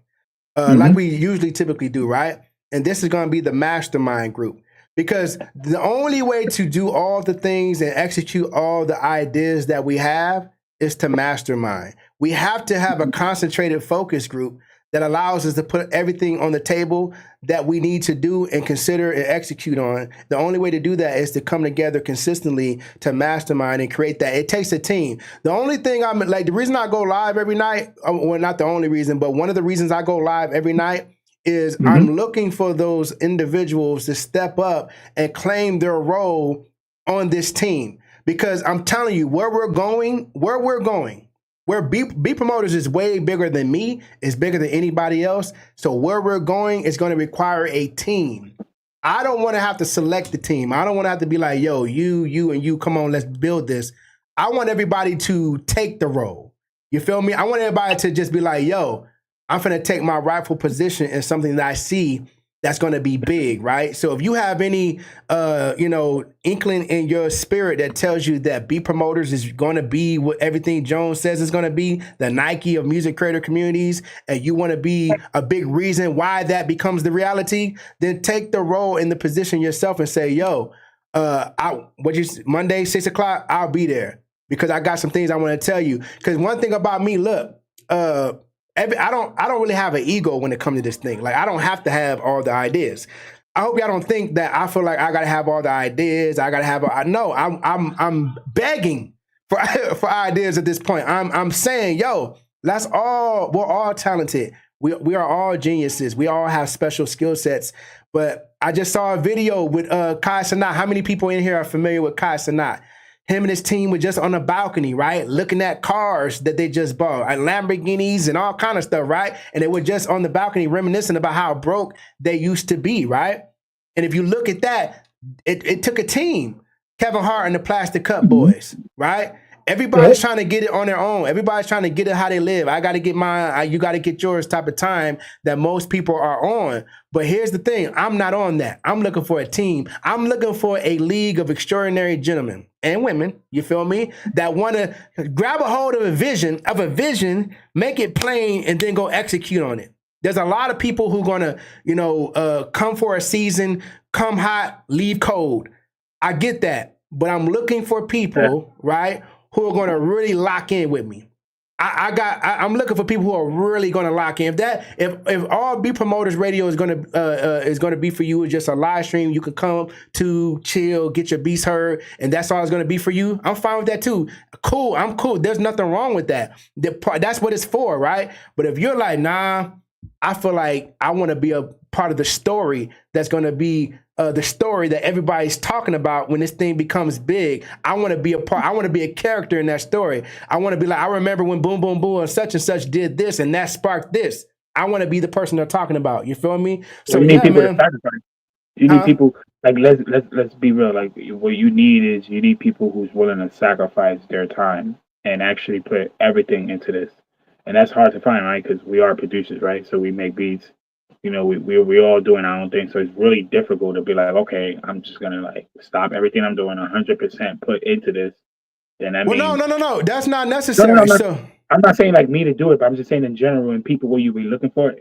like we usually typically do, right? And this is going to be the mastermind group, because the only way to do all the things and execute all the ideas that we have is to mastermind. We have to have a concentrated focus group that allows us to put everything on the table that we need to do and consider and execute on. The only way to do that is to come together consistently to mastermind and create that. It takes a team. The only thing the reason I go live every night, well, not the only reason, but one of the reasons I go live every night is I'm looking for those individuals to step up and claim their role on this team. Because I'm telling you, where we're going, where Beat Promoters is way bigger than me, is bigger than anybody else. So where we're going is going to require a team. I don't want to have to select the team. I don't want to have to be like, yo, you, and you, come on, let's build this. I want everybody to take the role. You feel me? I want everybody to just be like, yo, I'm finna take my rightful position in something that I see that's going to be big, right? So if you have any, inkling in your spirit that tells you that Be Promoters is going to be what everything Jones says is going to be, the Nike of music creator communities, and you want to be a big reason why that becomes the reality, then take the role in the position yourself and say, yo, Monday, 6 o'clock, I'll be there because I got some things I want to tell you. Because one thing about me, look, I don't really have an ego when it comes to this thing. Like I don't have to have all the ideas. I hope y'all don't think that I feel like I gotta have all the ideas. I gotta have. No, I'm begging for for ideas at this point. I'm saying, yo, we're all talented. We are all geniuses. We all have special skill sets. But I just saw a video with Kai Cenat. How many people in here are familiar with Kai Cenat? Him and his team were just on the balcony, right? Looking at cars that they just bought, Lamborghinis and all kind of stuff, right? And they were just on the balcony reminiscing about how broke they used to be, right? And if you look at that, it took a team. Kevin Hart and the Plastic Cup Boys, right? Everybody's trying to get it on their own. Everybody's trying to get it how they live. I got to get mine. You got to get yours type of time that most people are on. But here's the thing. I'm not on that. I'm looking for a team. I'm looking for a league of extraordinary gentlemen and women, you feel me, that want to grab a hold of a vision, make it plain, and then go execute on it. There's a lot of people who are going to, come for a season, come hot, leave cold. I get that. But I'm looking for people, right, who are going to really lock in with me. I'm looking for people who are really going to lock in. If all Be Promoters Radio is going to be for you, is just a live stream, you can come to chill, get your beats heard, and that's all it's going to be for you. I'm fine with that too. Cool, I'm cool. There's nothing wrong with that. That's what it's for, right? But if you're like, nah, I feel like I want to be a part of the story that's going to be the story that everybody's talking about when this thing becomes big. I want to be a part. I want to be a character in that story. I want to be like, I remember when Boom Boom Boom and such did this and that sparked this. I want to be the person they're talking about. You feel me? So you need people man. to sacrifice. You need people like let's be real. Like what you need people who's willing to sacrifice their time and actually put everything into this. And that's hard to find, right? Because we are producers, right? So we make beats. We all doing our own thing, so it's really difficult to be like, okay, I'm just gonna like stop everything I'm doing 100%, put into this. Then that means no, that's not necessary. I'm not saying like me to do it, but I'm just saying in general, and people what you be looking for,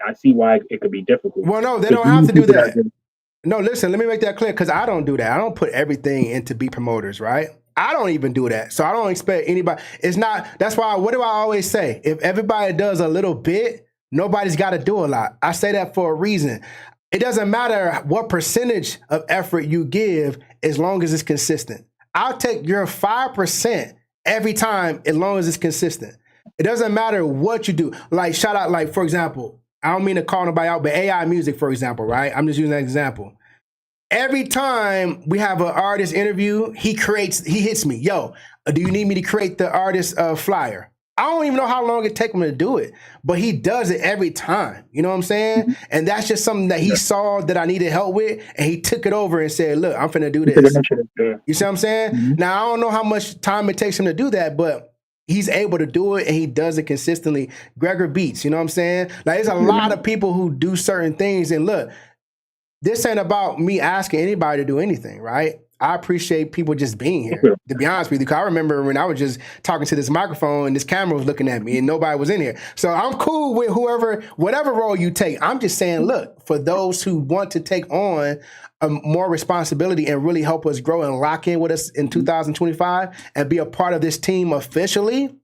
I see why it could be difficult. Well, no, they don't have to do that. No, listen, let me make that clear because I don't do that. I don't put everything into Be Promoters, right? I don't even do that, so I don't expect anybody. It's not. That's why. What do I always say? If everybody does a little bit, nobody's got to do a lot. I say that for a reason. It doesn't matter what percentage of effort you give as long as it's consistent. I'll take your 5% every time as long as it's consistent. It doesn't matter what you do. Like, shout out, like, for example, I don't mean to call nobody out, but AI music, for example, right? I'm just using that example. Every time we have an artist interview, he hits me. Yo, do you need me to create the artist flyer? I don't even know how long it takes him to do it, but he does it every time. You know what I'm saying? And that's just something that he saw that I needed help with, and he took it over and said, look, I'm finna do this. You see what I'm saying? Mm-hmm. Now, I don't know how much time it takes him to do that, but he's able to do it, and he does it consistently. Gregor Beats, you know what I'm saying? Like, there's a lot of people who do certain things, and look, this ain't about me asking anybody to do anything, right? I appreciate people just being here, to be honest with you. Because I remember when I was just talking to this microphone and this camera was looking at me and nobody was in here. So I'm cool with whatever role you take. I'm just saying, look, for those who want to take on more responsibility and really help us grow and lock in with us in 2025 and be a part of this team officially,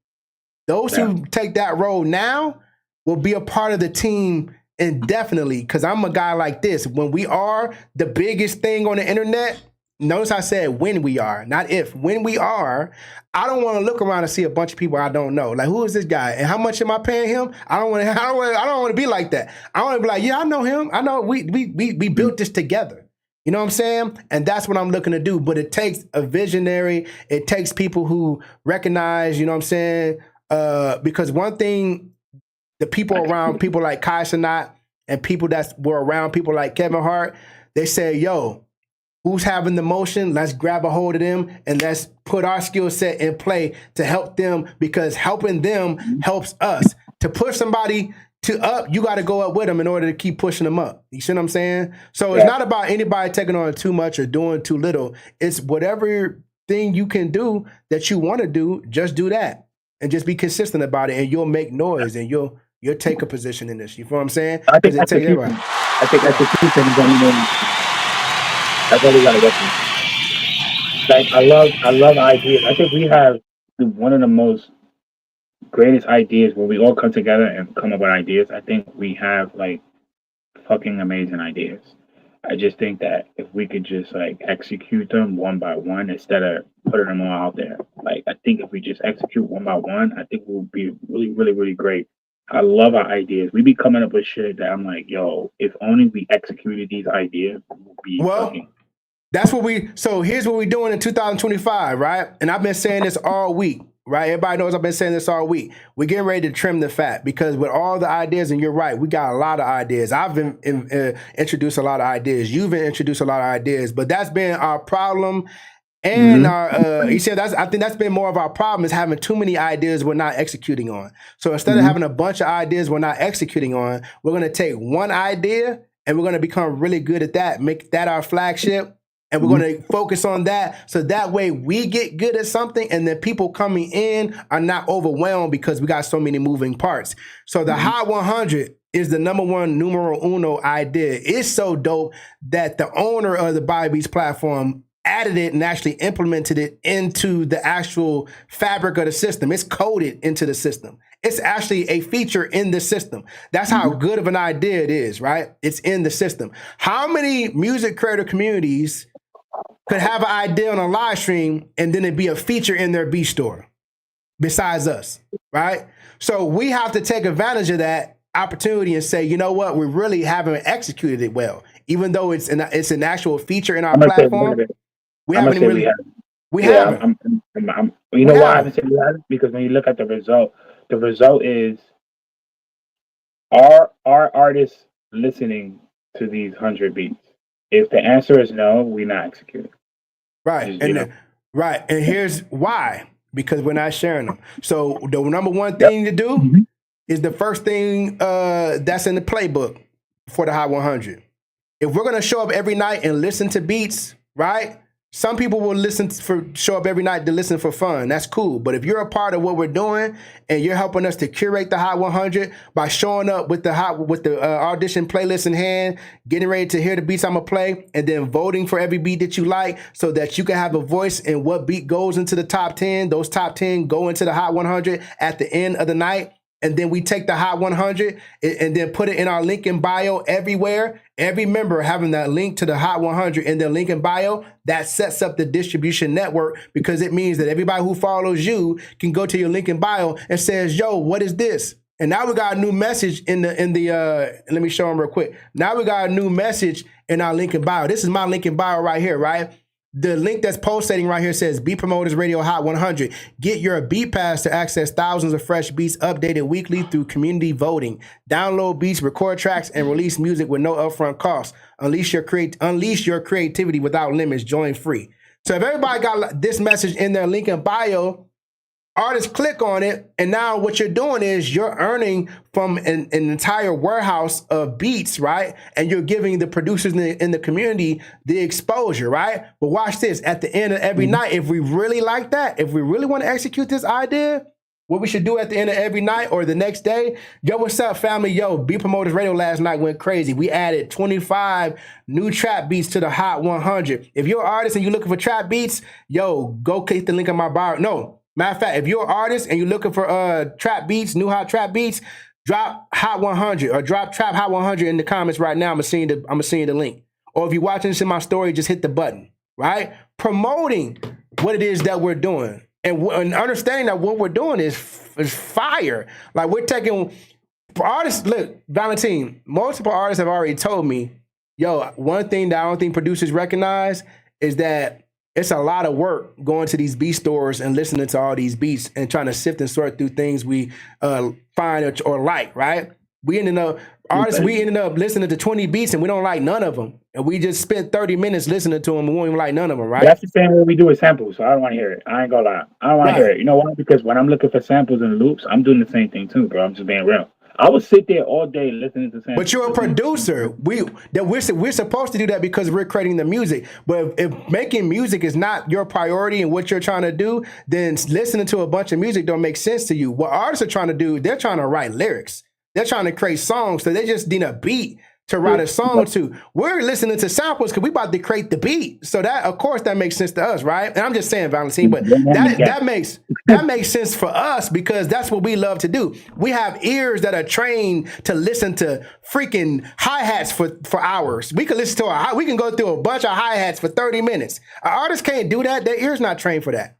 those who take that role now will be a part of the team indefinitely. Because I'm a guy like this. When we are the biggest thing on the internet, notice I said when we are, not if. When we are, I don't want to look around and see a bunch of people I don't know. Like, who is this guy? And how much am I paying him? I don't want to be like that. I want to be like, yeah, I know him. I know we built this together. You know what I'm saying? And that's what I'm looking to do. But it takes a visionary. It takes people who recognize, you know what I'm saying? Because one thing, the people around people like Kai Cenat and people that were around people like Kevin Hart, they say, yo, who's having the motion? Let's grab a hold of them and let's put our skill set in play to help them, because helping them helps us. To push somebody you got to go up with them in order to keep pushing them up. You see what I'm saying? So it's not about anybody taking on too much or doing too little. It's whatever thing you can do that you want to do, just do that and just be consistent about it, and you'll make noise and you'll take a position in this. You feel what I'm saying? I think that's the key thing. I think that's the key thing. That's what we gotta get to. Like I love ideas. I think we have one of the most greatest ideas where we all come together and come up with ideas. I think we have like fucking amazing ideas. I just think that if we could just like execute them one by one instead of putting them all out there. Like I think if we just execute one by one, I think we'll be really, really, really great. I love our ideas. We be coming up with shit that I'm like, yo, if only we executed these ideas, we'll be fucking. So here's what we're doing in 2025, right? And I've been saying this all week, right? Everybody knows I've been saying this all week. We're getting ready to trim the fat because with all the ideas, and you're right, we got a lot of ideas. I've been introduced a lot of ideas. You've been introduced a lot of ideas, but that's been our problem. And he said I think that's been more of our problem is having too many ideas we're not executing on. So instead of having a bunch of ideas we're not executing on, we're going to take one idea and we're going to become really good at that, make that our flagship. And we're going to focus on that. So that way we get good at something and then people coming in are not overwhelmed because we got so many moving parts. So the Hot 100 is the numero uno idea. It's so dope that the owner of the Bobby Beats platform added it and actually implemented it into the actual fabric of the system. It's coded into the system. It's actually a feature in the system. That's how good of an idea it is, right? It's in the system. How many music creator communities could have an idea on a live stream and then it'd be a feature in their beat store besides us, right? So we have to take advantage of that opportunity and say, you know what, we really haven't executed it well. Even though it's an actual feature in our platform, we haven't really. We haven't. You know why I haven't said we haven't? Because when you look at the result is are artists listening to these 100 beats? If the answer is no, we're not executing. Right. And here's why. Because we're not sharing them. So the number one thing to do is the first thing that's in the playbook for the Hot 100. If we're going to show up every night and listen to beats, right? Some people will show up every night to listen for fun. That's cool. But if you're a part of what we're doing and you're helping us to curate the Hot 100 by showing up with the audition playlist in hand, getting ready to hear the beats I'm gonna play, and then voting for every beat that you like, so that you can have a voice in what beat goes into the top 10. Those top 10 go into the Hot 100 at the end of the night. And then we take the Hot 100 and then put it in our link in bio everywhere. Every member having that link to the Hot 100 in their link in bio, that sets up the distribution network, because it means that everybody who follows you can go to your link in bio and says, yo, what is this? And now we got a new message in the let me show them real quick. Now we got a new message in our link in bio. This is my link in bio right here, right? The link that's pulsating right here says Beat Promoters Radio Hot 100. Get your beat pass to access thousands of fresh beats updated weekly through community voting. Download beats, record tracks, and release music with no upfront cost. Unleash your creativity without limits. Join free. So if everybody got this message in their link in bio, artists click on it, and now what you're doing is you're earning from an entire warehouse of beats, right? And you're giving the producers in the community the exposure, right? But watch this. At the end of every night, if we really like that, if we really want to execute this idea, what we should do at the end of every night or the next day, yo, what's up, family? Yo, Beat Promoters Radio last night went crazy. We added 25 new trap beats to the Hot 100. If you're an artist and you're looking for trap beats, yo, go click the link in my bio. No. Matter of fact, if you're an artist and you're looking for trap beats, new hot trap beats, drop Hot 100 or drop Trap Hot 100 in the comments right now. I'm gonna send you the link. Or if you're watching this in my story, just hit the button, right? Promoting what it is that we're doing and understanding that what we're doing is fire. Like we're taking artists. Look, Valentine, multiple artists have already told me, yo, one thing that I don't think producers recognize is that it's a lot of work going to these beat stores and listening to all these beats and trying to sift and sort through things we find or like, right? We ended up listening to 20 beats and we don't like none of them. And we just spent 30 minutes listening to them and we don't even like none of them, right? That's the same way we do with samples, so I don't want to hear it. I ain't gonna lie. I don't want to hear it. You know why? Because when I'm looking for samples and loops, I'm doing the same thing too, bro. I'm just being real. I would sit there all day listening to samples. But you're a producer. We're supposed to do that because we're creating the music. But if making music is not your priority and what you're trying to do, then listening to a bunch of music don't make sense to you. What artists are trying to do, they're trying to write lyrics. They're trying to create songs, so they just need a beat to write a song to. We're listening to samples because we about to create the beat. So that, of course, that makes sense to us, right? And I'm just saying, Valentine, but that makes sense for us because that's what we love to do. We have ears that are trained to listen to freaking hi-hats for hours. We can listen to we can go through a bunch of hi-hats for 30 minutes. An artist can't do that. Their ear's not trained for that.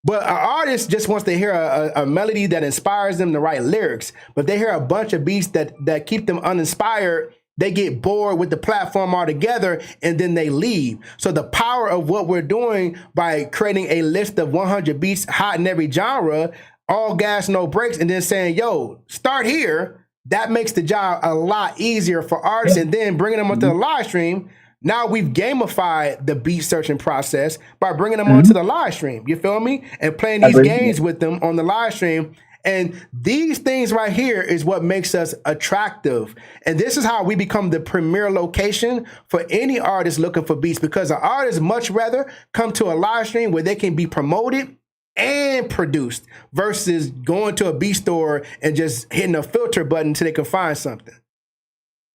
But an artist just wants to hear a melody that inspires them to write lyrics. But they hear a bunch of beats that keep them uninspired. They get bored with the platform altogether, and then they leave. So the power of what we're doing by creating a list of 100 beats hot in every genre, all gas, no brakes, and then saying, yo, start here, that makes the job a lot easier for artists. And then bringing them onto the live stream, now we've gamified the beat searching process by bringing them onto the live stream. You feel me? And playing these games with them on the live stream. And these things right here is what makes us attractive. And this is how we become the premier location for any artist looking for beats, because an artist much rather come to a live stream where they can be promoted and produced versus going to a beat store and just hitting a filter button until they can find something.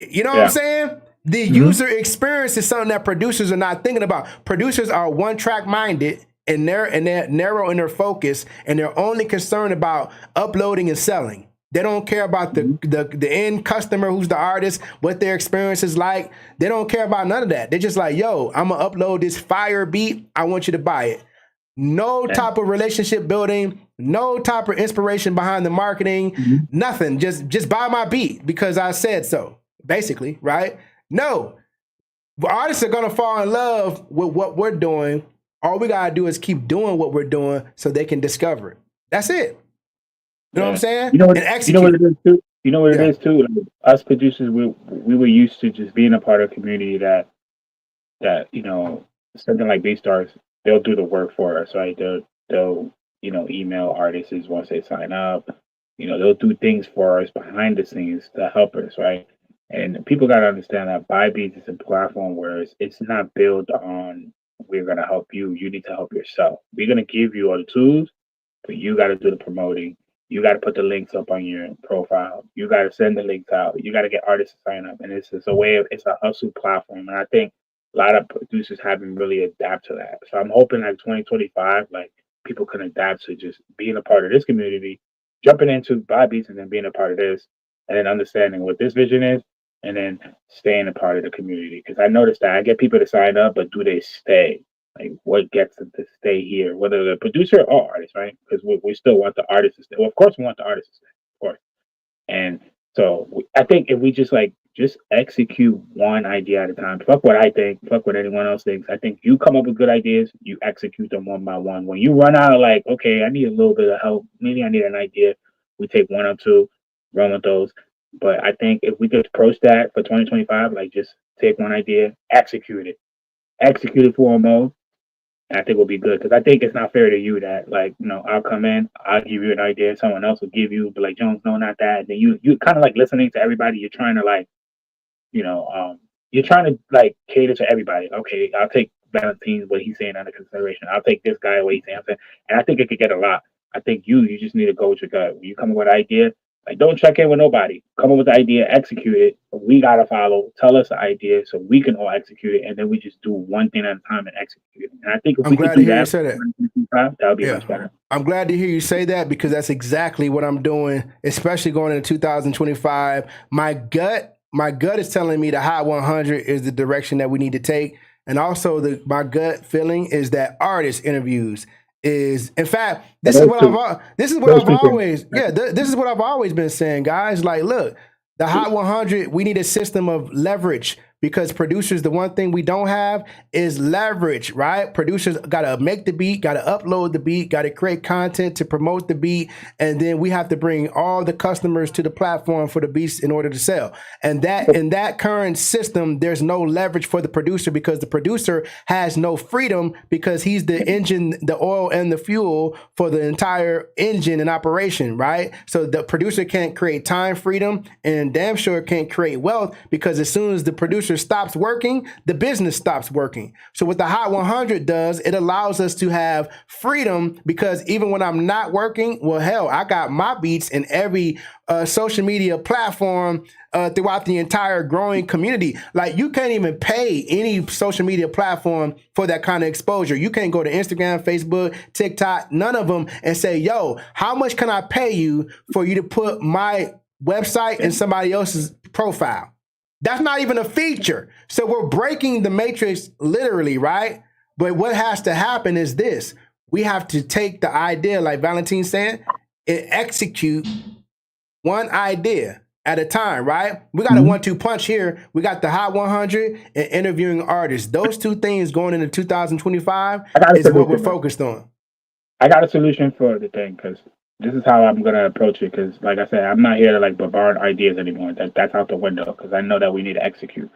You know what I'm saying? The user experience is something that producers are not thinking about. Producers are one-track minded, and they're narrow in their focus, and they're only concerned about uploading and selling. They don't care about the end customer, who's the artist, what their experience is like. They don't care about none of that. They're just like, yo, I'm gonna upload this fire beat. I want you to buy it. No type of relationship building, no type of inspiration behind the marketing, nothing. Just buy my beat because I said so, basically, right? No, artists are gonna fall in love with what we're doing. All we gotta do is keep doing what we're doing so they can discover it. That's it. You know what I'm saying? You know what, and execute. You know what it is too? You know what it is too? Like, us producers, we were used to just being a part of a community that you know, something like BeatStars, they'll do the work for us, right? They'll you know, email artists once they sign up. You know, they'll do things for us behind the scenes to help us, right? And people got to understand that BuyBeats is a platform where it's not built on we're going to help you. You need to help yourself. We're going to give you all the tools, but you got to do the promoting. You got to put the links up on your profile. You got to send the links out. You got to get artists to sign up. And it's a hustle platform. And I think a lot of producers haven't really adapted to that. So I'm hoping like 2025, like people can adapt to just being a part of this community, jumping into BuyBeats and then being a part of this, and then understanding what this vision is, and then staying a part of the community. Because I noticed that I get people to sign up, but do they stay? Like, what gets them to stay here? Whether the producer or artist, right? Because we still want the artist to stay. Well, of course, we want the artist to stay, of course. And so I think if we just execute one idea at a time, fuck what I think, fuck what anyone else thinks. I think you come up with good ideas, you execute them one by one. When you run out of like, okay, I need a little bit of help, maybe I need an idea, we take one or two, run with those. But I think if we could approach that for 2025, like just take one idea, execute it full mode, and I think we'll be good. Because I think it's not fair to you that, like, you know, I'll come in, I'll give you an idea, someone else will give you, but like, Jones, no, not that. And then you kind of like listening to everybody. You're trying to like, you know, you're trying to like cater to everybody. Okay, I'll take Valentine's what he's saying under consideration. I'll take this guy what he's saying. And I think it could get a lot. I think you just need to go with your gut. When you come up with an idea, like, don't check in with nobody. Come up with the idea, execute it. We gotta follow. Tell us the idea so we can all execute it, and then we just do one thing at a time and execute it. And I think if we can do that, that would be much better. I'm glad to hear you say that because that's exactly what I'm doing, especially going into 2025. My gut is telling me the Hot 100 is the direction that we need to take, and also my gut feeling is that artist interviews is, in fact, this is what I've always been saying, guys. Like, look, the Hot 100, we need a system of leverage because producers, the one thing we don't have is leverage, right? Producers got to make the beat, got to upload the beat, got to create content to promote the beat, and then we have to bring all the customers to the platform for the beats in order to sell. And that in that current system, there's no leverage for the producer because the producer has no freedom because he's the engine, the oil and the fuel for the entire engine and operation, right? So the producer can't create time freedom and damn sure can't create wealth because as soon as the producer stops working, the business stops working. So what the Hot 100 does, it allows us to have freedom because even when I'm not working, well, hell, I got my beats in every social media platform throughout the entire growing community. Like you can't even pay any social media platform for that kind of exposure. You can't go to Instagram, Facebook, TikTok, none of them and say, yo, how much can I pay you for you to put my website in somebody else's profile? That's not even a feature. So we're breaking the matrix literally, right? But what has to happen is this. We have to take the idea, like Valentine said, and execute one idea at a time, right? We got a 1-2 punch here. We got the Hot 100 and interviewing artists. Those two things going into 2025 is what we're focused on. I got a solution for the thing because this is how I'm gonna approach it. Because, like I said, I'm not here to like bombard ideas anymore. That's out the window. Because I know that we need to execute.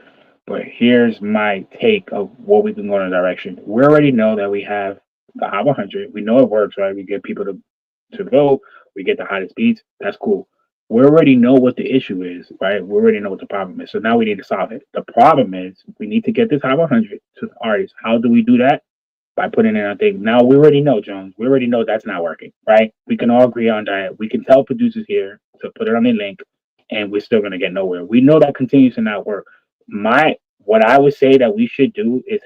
But here's my take of what we can go in a direction. We already know that we have the Hot 100. We know it works, right? We get people to vote. We get the hottest beats. That's cool. We already know what the issue is, right? We already know what the problem is. So now we need to solve it. The problem is we need to get this Hot 100 to the artists. How do we do that? By putting in a thing. Now we already know, Jones. We already know that's not working, right? We can all agree on that. We can tell producers here to put it on a link, and we're still gonna get nowhere. We know that continues to not work. What I would say that we should do is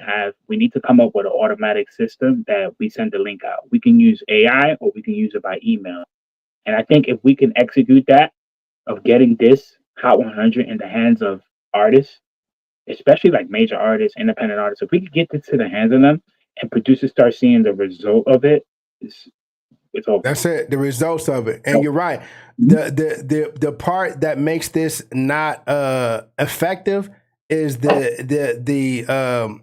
we need to come up with an automatic system that we send the link out. We can use AI or we can use it by email. And I think if we can execute that of getting this Hot 100 in the hands of artists, especially like major artists, independent artists, if we could get this to the hands of them and producers start seeing the result of it, it's over. That's it. The results of it. And you're right. The part that makes this not effective is the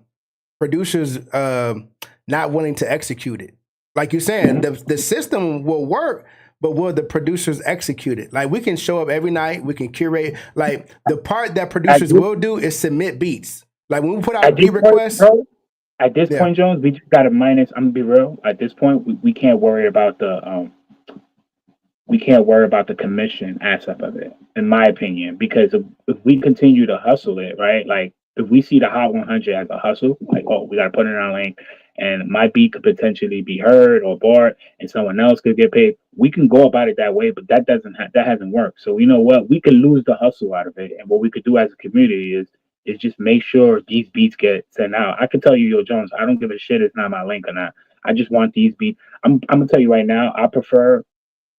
producers not willing to execute it. Like you're saying, the system will work, but will the producers execute it? Like we can show up every night, we can curate. Like the part that producers will do is submit beats. Like when we put out beat requests. At this point, Jones, we just got to minus. I'm gonna be real. At this point, we can't worry about the commission aspect of it, in my opinion. Because if we continue to hustle it, right? Like if we see the Hot 100 as a hustle, like we got to put it on a link, and my beat could potentially be heard or bought, and someone else could get paid. We can go about it that way, but that hasn't worked. So you know what? We could lose the hustle out of it, and what we could do as a community is just make sure these beats get sent out. I can tell you, yo, Jones, I don't give a shit. It's not my link or not. I just want these beats. I'm gonna tell you right now. I prefer.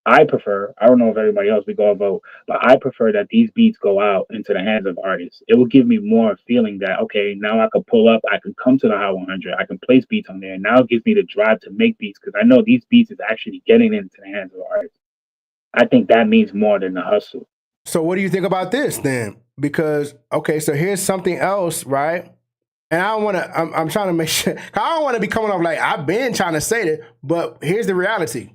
I don't know if everybody else we go vote, but I prefer that these beats go out into the hands of artists. It will give me more feeling that okay, now I can pull up, I can come to the Hot 100, I can place beats on there. Now it gives me the drive to make beats because I know these beats is actually getting into the hands of artists. I think that means more than the hustle. So what do you think about this then? Because, okay, so here's something else, right? And I don't want to, I'm trying to make sure, I don't want to be coming off like I've been trying to say that, but here's the reality.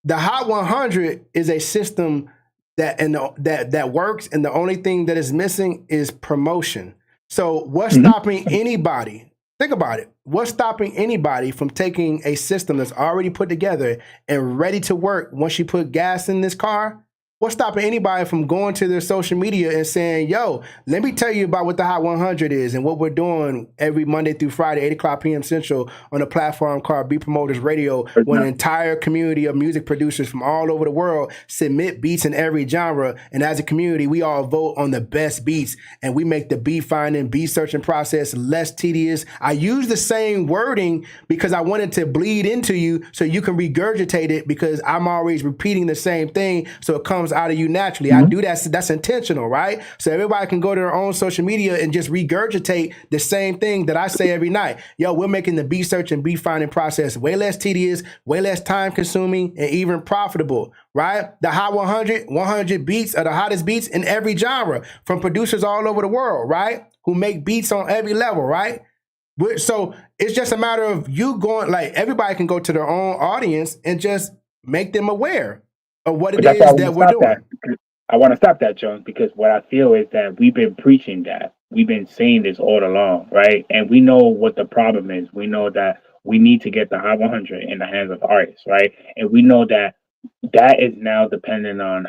The Hot 100 is a system that works, and the only thing that is missing is promotion. So what's stopping anybody? Think about it. What's stopping anybody from taking a system that's already put together and ready to work once you put gas in this car? What's stopping anybody from going to their social media and saying, yo, let me tell you about what the Hot 100 is and what we're doing every Monday through Friday, 8 o'clock p.m. Central on a platform called Beat Promoters Radio, where an entire community of music producers from all over the world submit beats in every genre. And as a community, we all vote on the best beats, and we make the beat finding, beat searching process less tedious. I use the same wording because I wanted to bleed into you so you can regurgitate it, because I'm always repeating the same thing. So it comes comes out of you naturally. I do that. That's intentional, right? So everybody can go to their own social media and just regurgitate the same thing that I say every night. Yo, we're making the beat search and beat finding process way less tedious, way less time consuming, and even profitable, right? The hot 100 beats are the hottest beats in every genre from producers all over the world, right? Who make beats on every level, right? So it's just a matter of you going, like, everybody can go to their own audience and just make them aware of what it But that's why is that we're doing. I want to stop that, Jones, because what I feel is that we've been preaching that. We've been saying this all along, right? And we know what the problem is. We know that we need to get the Hot 100 in the hands of artists, right? And we know that that is now dependent on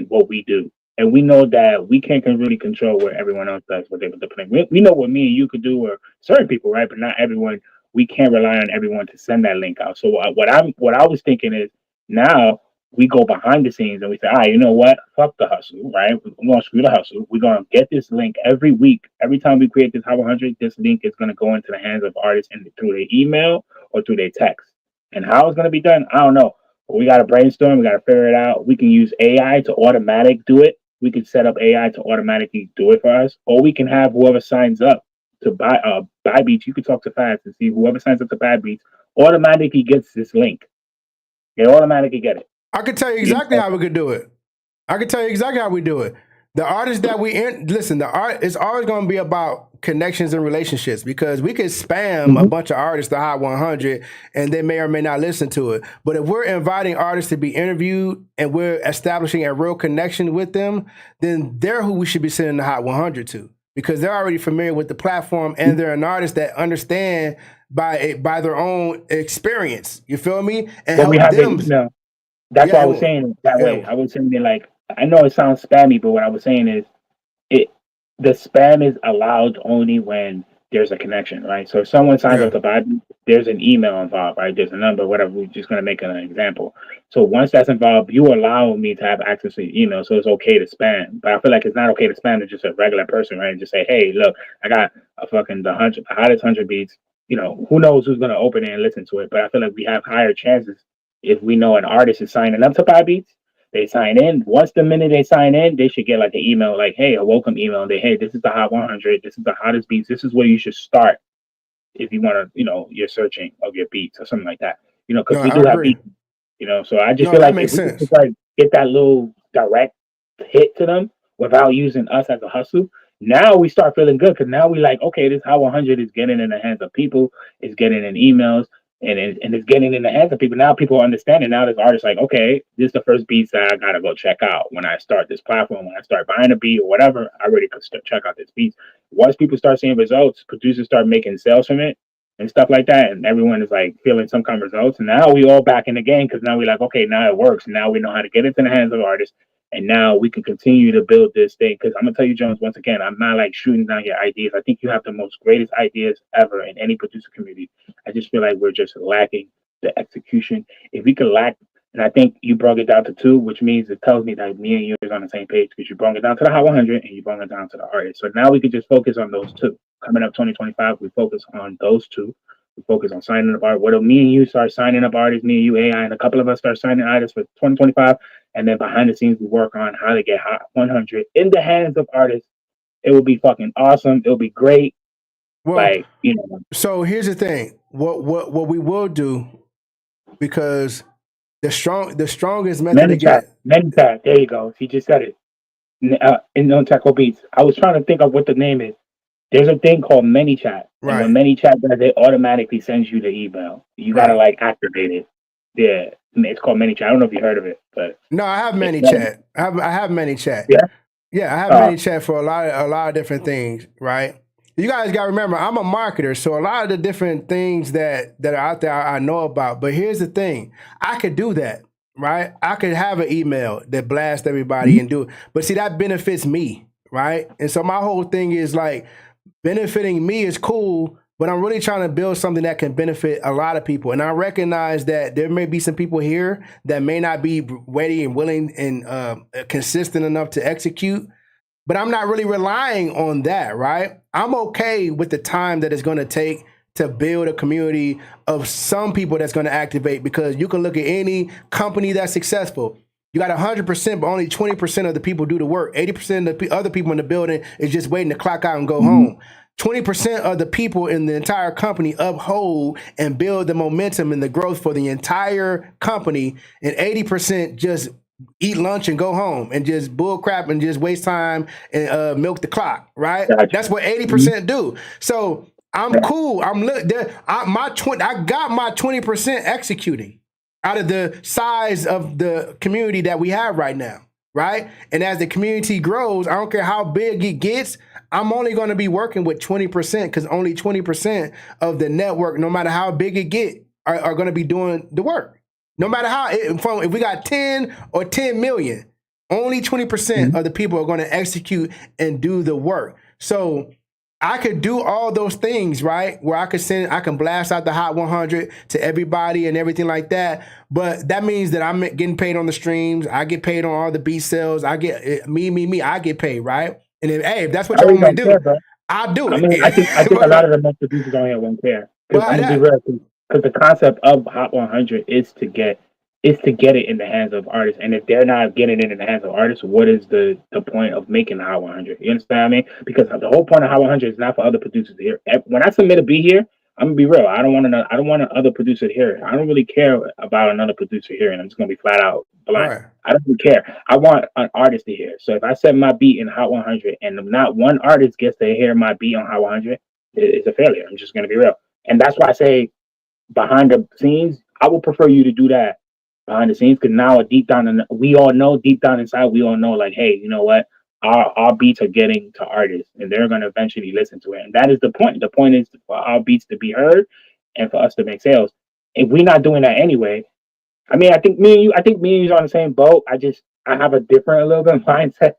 what we do. And we know that we can't really control what everyone else does, what they put the play. We know what me and you could do, or certain people, right? But not everyone. We can't rely on everyone to send that link out. So what I was thinking is now we go behind the scenes and we say, you know what? Fuck the hustle, right? We're gonna screw the hustle. We're gonna get this link every week. Every time we create this Hot 100, this link is gonna go into the hands of artists and through their email or through their text. And how it's gonna be done, I don't know. But we gotta brainstorm. We gotta figure it out. We can use AI to automatic do it. We can set up AI to automatically do it for us, or we can have whoever signs up to buy beats. You can talk to Fast and see whoever signs up to buy beats automatically gets this link. They automatically get it. I can tell you exactly how we could do it. I can tell you exactly how we do it. The artists that listen, the art is always going to be about connections and relationships, because we could spam a bunch of artists to Hot 100 and they may or may not listen to it. But if we're inviting artists to be interviewed and we're establishing a real connection with them, then they're who we should be sending the Hot 100 to, because they're already familiar with the platform and they're an artist that understand by their own experience. You feel me? And help them. That's why I was saying it that way. I was saying it like, I know it sounds spammy, but what I was saying is the spam is allowed only when there's a connection, right? So if someone signs up to buy, there's an email involved, right? There's a number, whatever. We're just going to make an example. So once that's involved, you allow me to have access to your email, so it's okay to spam. But I feel like it's not okay to spam to just a regular person, right? And just say, hey, look, I got a fucking the hottest 100 beats. You know, who knows who's going to open it and listen to it? But I feel like we have higher chances if we know an artist is signing up to buy beats. They sign in. Once the minute they sign in, they should get like an email, like, hey, a welcome email. Hey, this is the Hot 100. This is the hottest beats. This is where you should start if you want to, you're searching of your beats or something like that. Because we do have beats. So I just feel like if we just like get that little direct hit to them without using us as a hustle, now we start feeling good, because now we like, okay, this Hot 100 is getting in the hands of people, it's getting in emails. And it's getting in the hands of people. Now people are understanding. Now this artist like, okay, this is the first beats that I gotta go check out when I start this platform. When I start buying a beat or whatever, I already could check out this beat. Once people start seeing results, producers start making sales from it and stuff like that, and everyone is like feeling some kind of results. And now we all back in the game, because now we're like, okay, now it works. Now we know how to get into the hands of artists, and now we can continue to build this thing. Because I'm gonna tell you, Jones, once again, I'm not like shooting down your ideas. I think you have the most greatest ideas ever in any producer community. I just feel like we're just lacking the execution. If we could lack, and I think you brought it down to 2, which means it tells me that me and you is on the same page, because you brought it down to the Hot 100 and you brought it down to the artist. So now we could just focus on those 2. Coming up 2025, we focus on those 2. We focus on signing up artists. What if me and you start signing up artists, me and you, AI, and a couple of us start signing artists for 2025, and then behind the scenes we work on how to get Hot 100 in the hands of artists. It will be fucking awesome. It'll be great. Well, so here's the thing. What we will do, because the strongest method to get Mentat. There you go. He just said it. In Non-Taco Beats. I was trying to think of what the name is. There's a thing called ManyChat. Right. And when ManyChat does, it automatically sends you the email. You gotta like activate it. Yeah. It's called ManyChat. I don't know if you heard of it, but no, I have ManyChat. I have ManyChat. Yeah. Yeah, I have ManyChat for a lot of different things, right? You guys got to remember, I'm a marketer, so a lot of the different things that are out there I know about. But here's the thing. I could do that, right? I could have an email that blasts everybody and do it. But see, that benefits me, right? And so my whole thing is like, benefiting me is cool, but I'm really trying to build something that can benefit a lot of people. And I recognize that there may be some people here that may not be ready and willing and consistent enough to execute. But I'm not really relying on that, right? I'm okay with the time that it's going to take to build a community of some people that's going to activate, because you can look at any company that's successful. You got 100%, but only 20% of the people do the work. 80% of the other people in the building is just waiting to clock out and go home. 20% of the people in the entire company uphold and build the momentum and the growth for the entire company, and 80% just eat lunch and go home and just bull crap and just waste time and milk the clock, right? Gotcha. That's what 80% do. So I'm cool. I got my 20% executing out of the size of the community that we have right now, right? And as the community grows, I don't care how big it gets, I'm only going to be working with 20% because only 20% of the network, no matter how big it get, are going to be doing the work. No matter how, if we got 10 or 10 million, only 20% of the people are going to execute and do the work. So I could do all those things, right? Where I can blast out the Hot 100 to everybody and everything like that. But that means that I'm getting paid on the streams. I get paid on all the beat sales. I get I get paid, right? And if that's what you want me to do, I'll do it. I mean, I think a lot of the most producers on here won't care. Because I'm gonna be real, because the concept of Hot 100 is to get it in the hands of artists. And if they're not getting it in the hands of artists, what is the point of making the Hot 100? You understand what I mean? Because the whole point of Hot 100 is not for other producers to hear. When I submit a beat here, I'm gonna be real. I don't want another producer to hear it. I don't really care about another producer hearing. I'm just gonna be flat out blind. Right. I don't really care. I want an artist to hear. So if I set my beat in Hot 100 and not one artist gets to hear my beat on Hot 100, it's a failure. I'm just gonna be real. And that's why I say behind the scenes, I would prefer you to do that behind the scenes, because now deep down inside, we all know, like, hey, you know what? Our beats are getting to artists, and they're going to eventually listen to it. And that is the point. The point is for our beats to be heard and for us to make sales. If we're not doing that anyway, I mean, I think me and you are on the same boat. I have a little bit mindset.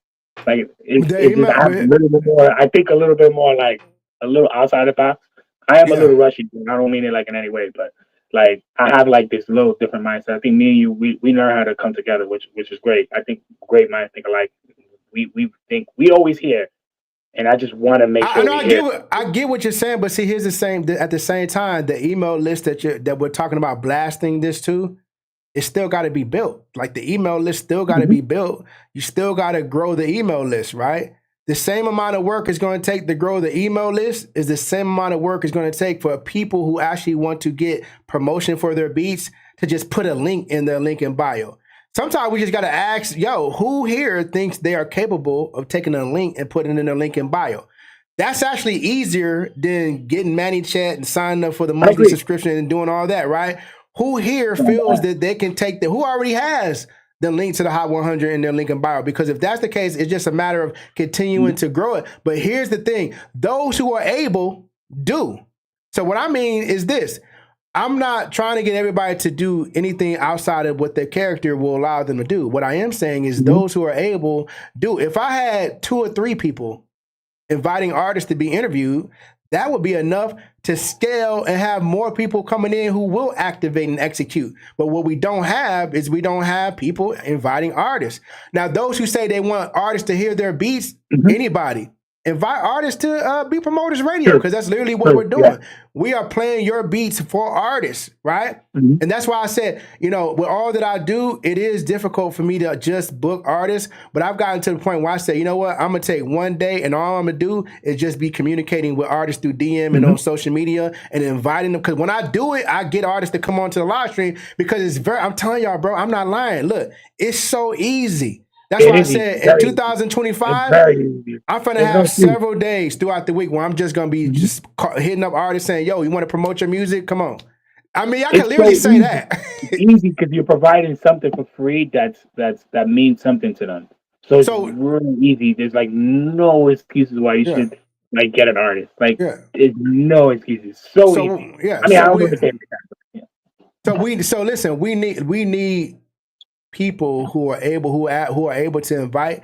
Like, I think a little bit more like a little outside the box. I am a little rushy. I don't mean it like in any way, but like I have like this little different mindset. I think me and you, we learn how to come together, which is great. I think great minds think alike. We always hear, and I just want to make sure. I get what you're saying, but see, here's the same. At the same time, the email list that we're talking about blasting this to, it still got to be built. Like the email list still got to be built. You still got to grow the email list, right? The same amount of work it's going to take to grow the email list is the same amount of work it's going to take for people who actually want to get promotion for their beats to just put a link in their link in bio. Sometimes we just got to ask, who here thinks they are capable of taking a link and putting it in their link in bio? That's actually easier than getting ManyChat and signing up for the monthly subscription and doing all that, right? Who here feels that they can take who already has the link to the Hot 100 in their link in bio? Because if that's the case, it's just a matter of continuing to grow it. But here's the thing. Those who are able do. So what I mean is this. I'm not trying to get everybody to do anything outside of what their character will allow them to do. What I am saying is those who are able do. If I had 2 or 3 people inviting artists to be interviewed, that would be enough to scale and have more people coming in who will activate and execute. But what we don't have is we don't have people inviting artists. Now, those who say they want artists to hear their beats, anybody, invite artists to Beat Promoters Radio, because that's literally what we're doing. Yeah. We are playing your beats for artists, right? And that's why I said, with all that I do, it is difficult for me to just book artists, but I've gotten to the point where I say, you know what, I'm going to take one day and all I'm going to do is just be communicating with artists through DM and on social media and inviting them. Because when I do it, I get artists to come on to the live stream because I'm telling y'all, bro, I'm not lying. Look, it's so easy. That's why I said in 2025, I'm going to have several days throughout the week where I'm just going to be just hitting up artists saying, yo, you want to promote your music? Come on. I mean, I can literally say that. It's easy because you're providing something for free that means something to them. So it's really easy. There's like no excuses why you should like get an artist. Like there's no excuses. So easy. Yeah. I mean, I don't understand that. So listen, we need people who are able to invite,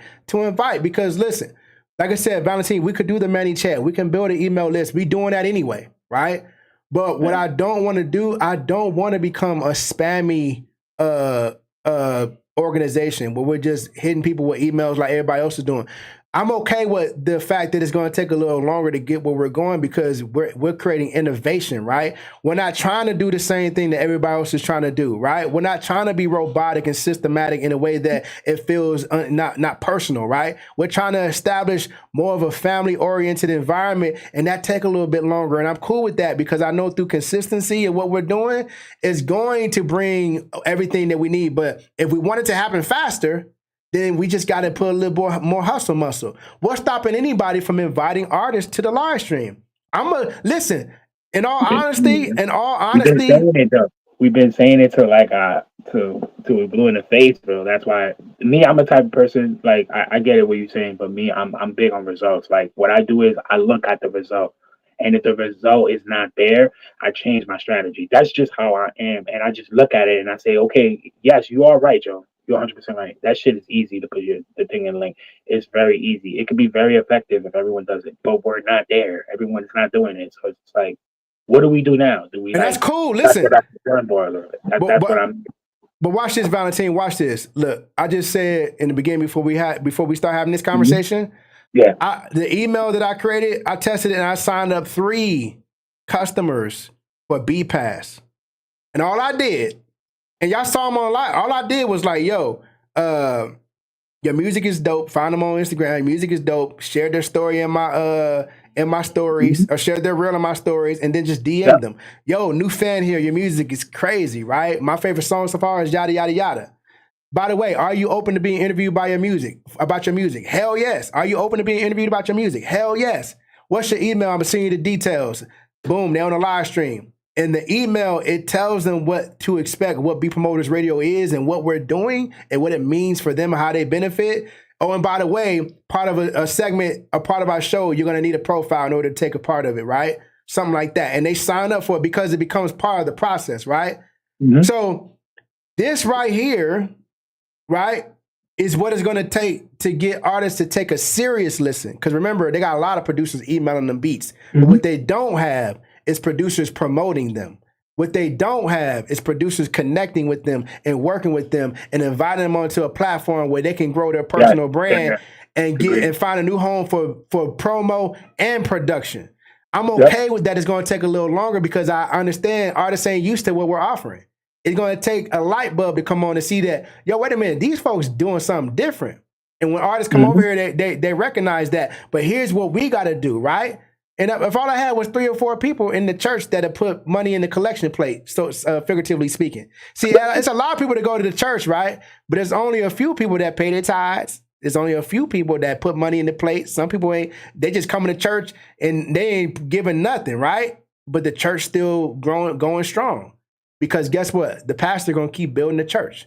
because listen, like I said, Valentine, we could do the ManyChat, we can build an email list, we doing that anyway, right? But what I don't want to do, I don't want to become a spammy organization where we're just hitting people with emails like everybody else is doing. I'm okay with the fact that it's going to take a little longer to get where we're going because we're creating innovation, right? We're not trying to do the same thing that everybody else is trying to do, right? We're not trying to be robotic and systematic in a way that it feels not personal, right? We're trying to establish more of a family-oriented environment, and that take a little bit longer. And I'm cool with that because I know through consistency and what we're doing is going to bring everything that we need. But if we want it to happen faster, then we just got to put a little more hustle muscle. What's stopping anybody from inviting artists to the live stream? Listen, in all honesty, we've been saying it to like to blue in the face, bro. That's why me, I'm a type of person, like I get it what you're saying, but me, I'm big on results. Like what I do is I look at the result. And if the result is not there, I change my strategy. That's just how I am. And I just look at it and I say, okay, yes, you are right, Joe. You're 100% right. That shit is easy to put the thing in link. It's very easy. It can be very effective if everyone does it, but we're not there. Everyone's not doing it. So it's like, what do we do now? Do we? And that's cool. Listen, that's what I'm. But watch this, Valentine. Watch this. Look, I just said in the beginning before we start having this conversation. Mm-hmm. Yeah. The email that I created, I tested it and I signed up 3 customers for B Pass, and all I did. And y'all saw them online. All I did was like, yo, your music is dope. Find them on Instagram. Your music is dope. Share their story in my stories, or share their reel in my stories, and then just DM them. Yo, new fan here. Your music is crazy, right? My favorite song so far is yada yada yada. By the way, are you open to being interviewed about your music? Hell yes. Are you open to being interviewed about your music? Hell yes. What's your email? I'm gonna send you the details. Boom, they're on the live stream. In the email, it tells them what to expect, what Be Promoters Radio is and what we're doing and what it means for them and how they benefit. Oh, and by the way, part of a segment, a part of our show, you're going to need a profile in order to take a part of it, right? Something like that. And they sign up for it because it becomes part of the process, right? Mm-hmm. So this right here, right, is what it's going to take to get artists to take a serious listen. Because remember, they got a lot of producers emailing them beats. Mm-hmm. But what they don't have is producers promoting them. What they don't have is producers connecting with them and working with them and inviting them onto a platform where they can grow their personal brand and find a new home for promo and production. I'm okay with that. It's going to take a little longer because I understand artists ain't used to what we're offering. It's going to take a light bulb to come on to see that, yo, wait a minute, these folks doing something different. And when artists come over here, they recognize that. But here's what we got to do, right? And if all I had was 3 or 4 people in the church that had put money in the collection plate, so figuratively speaking. See, it's a lot of people that go to the church, right? But there's only a few people that pay their tithes. There's only a few people that put money in the plate. Some people ain't. They just come to church and they ain't giving nothing, right? But the church still going strong. Because guess what? The pastor going to keep building the church.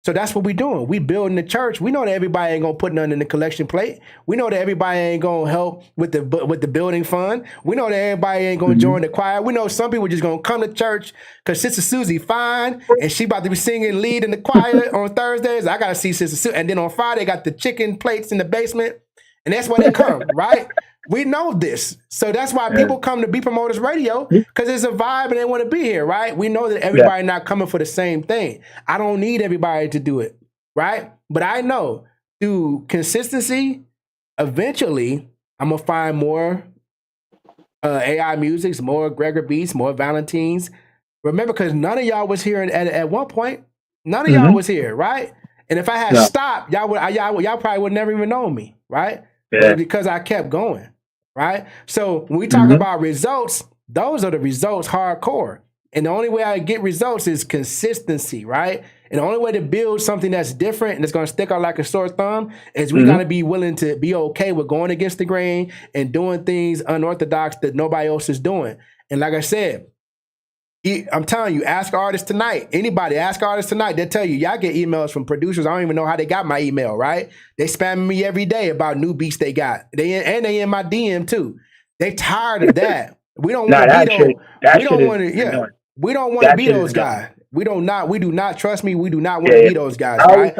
So that's what we doing. We building the church. We know that everybody ain't gonna put nothing in the collection plate. We know that everybody ain't gonna help with the building fund. We know that everybody ain't gonna join the choir. We know some people just gonna come to church because Sister Susie fine and she about to be singing lead in the choir on Thursdays. I gotta see Sister Susie. And then on Friday, got the chicken plates in the basement. And that's why they come, right? We know this. So that's why people come to Be Promoters Radio, because it's a vibe and they want to be here, right? We know that everybody not coming for the same thing. I don't need everybody to do it, right? But I know through consistency, eventually I'm going to find more AI musics, more Gregor Beats, more Valentines. Remember, because none of y'all was here at one point. None of y'all was here, right? And if I had stopped, y'all probably would never even known me, right? Yeah. Because I kept going, right? So when we talk about results, those are the results hardcore. And the only way I get results is consistency, right? And the only way to build something that's different and it's going to stick out like a sore thumb is we got to be willing to be okay with going against the grain and doing things unorthodox that nobody else is doing. And like I said, I'm telling you, ask artists tonight. Anybody, ask artists tonight. They'll tell you, y'all get emails from producers. I don't even know how they got my email, right? They spam me every day about new beats they got. They in my DM too. They tired of that. We don't want to be those. We don't want to be those guys. We do not trust me. We do not want to be those guys, right?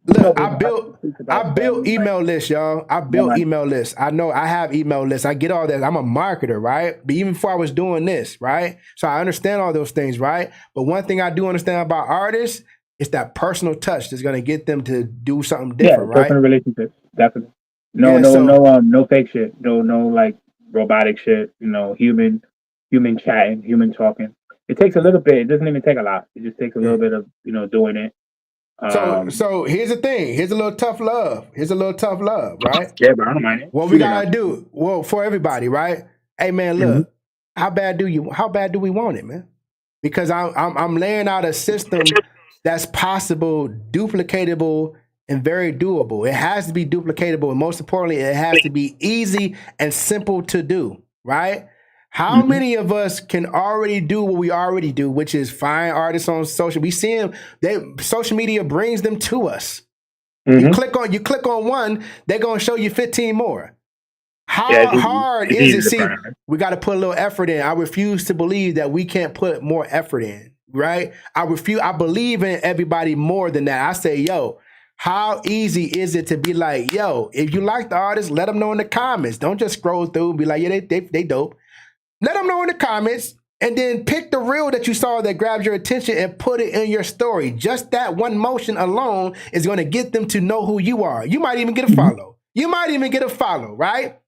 Look, I built email lists, y'all. I built email lists. I know I have email lists. I get all that. I'm a marketer, right? But even before I was doing this, right? So I understand all those things, right? But one thing I do understand about artists is that personal touch that's going to get them to do something different, right? Personal relationships, definitely. No, Yeah, no, so no, no fake shit. No, no, like robotic shit. You know, human chatting, human talking. It takes a little bit. It doesn't even take a lot. It just takes a little yeah. bit of doing it. So here's the thing. Here's a little tough love. Here's a little tough love, right? Yeah, but I don't mind it. What we Shoot it out. gotta do, well, for everybody, right? Hey man, Mhm. look, how bad do we want it, man? Because I'm laying out a system that's possible, duplicatable, and very doable. It has to be duplicatable, and most importantly, it has to be easy and simple to do, right? How Mhm. many of us can already do what we already do, which is find artists on social? We see them, social media brings them to us. You Mhm. click on one, they're gonna show you 15 more. Yeah, How hard it's is it? easy to See, find. we got to put a little effort in. I refuse to believe that we can't put more effort in, right? I believe in everybody more than that. I say, yo, how easy is it to be like, yo, if you like the artist, let them know in the comments. Don't just scroll through and be like, yeah, they dope. Let them know in the comments, and then pick the reel that you saw that grabs your attention and put it in your story. Just that one motion alone is going to get them to know who you are. You might even get a Mhm. follow. You might even get a follow, right?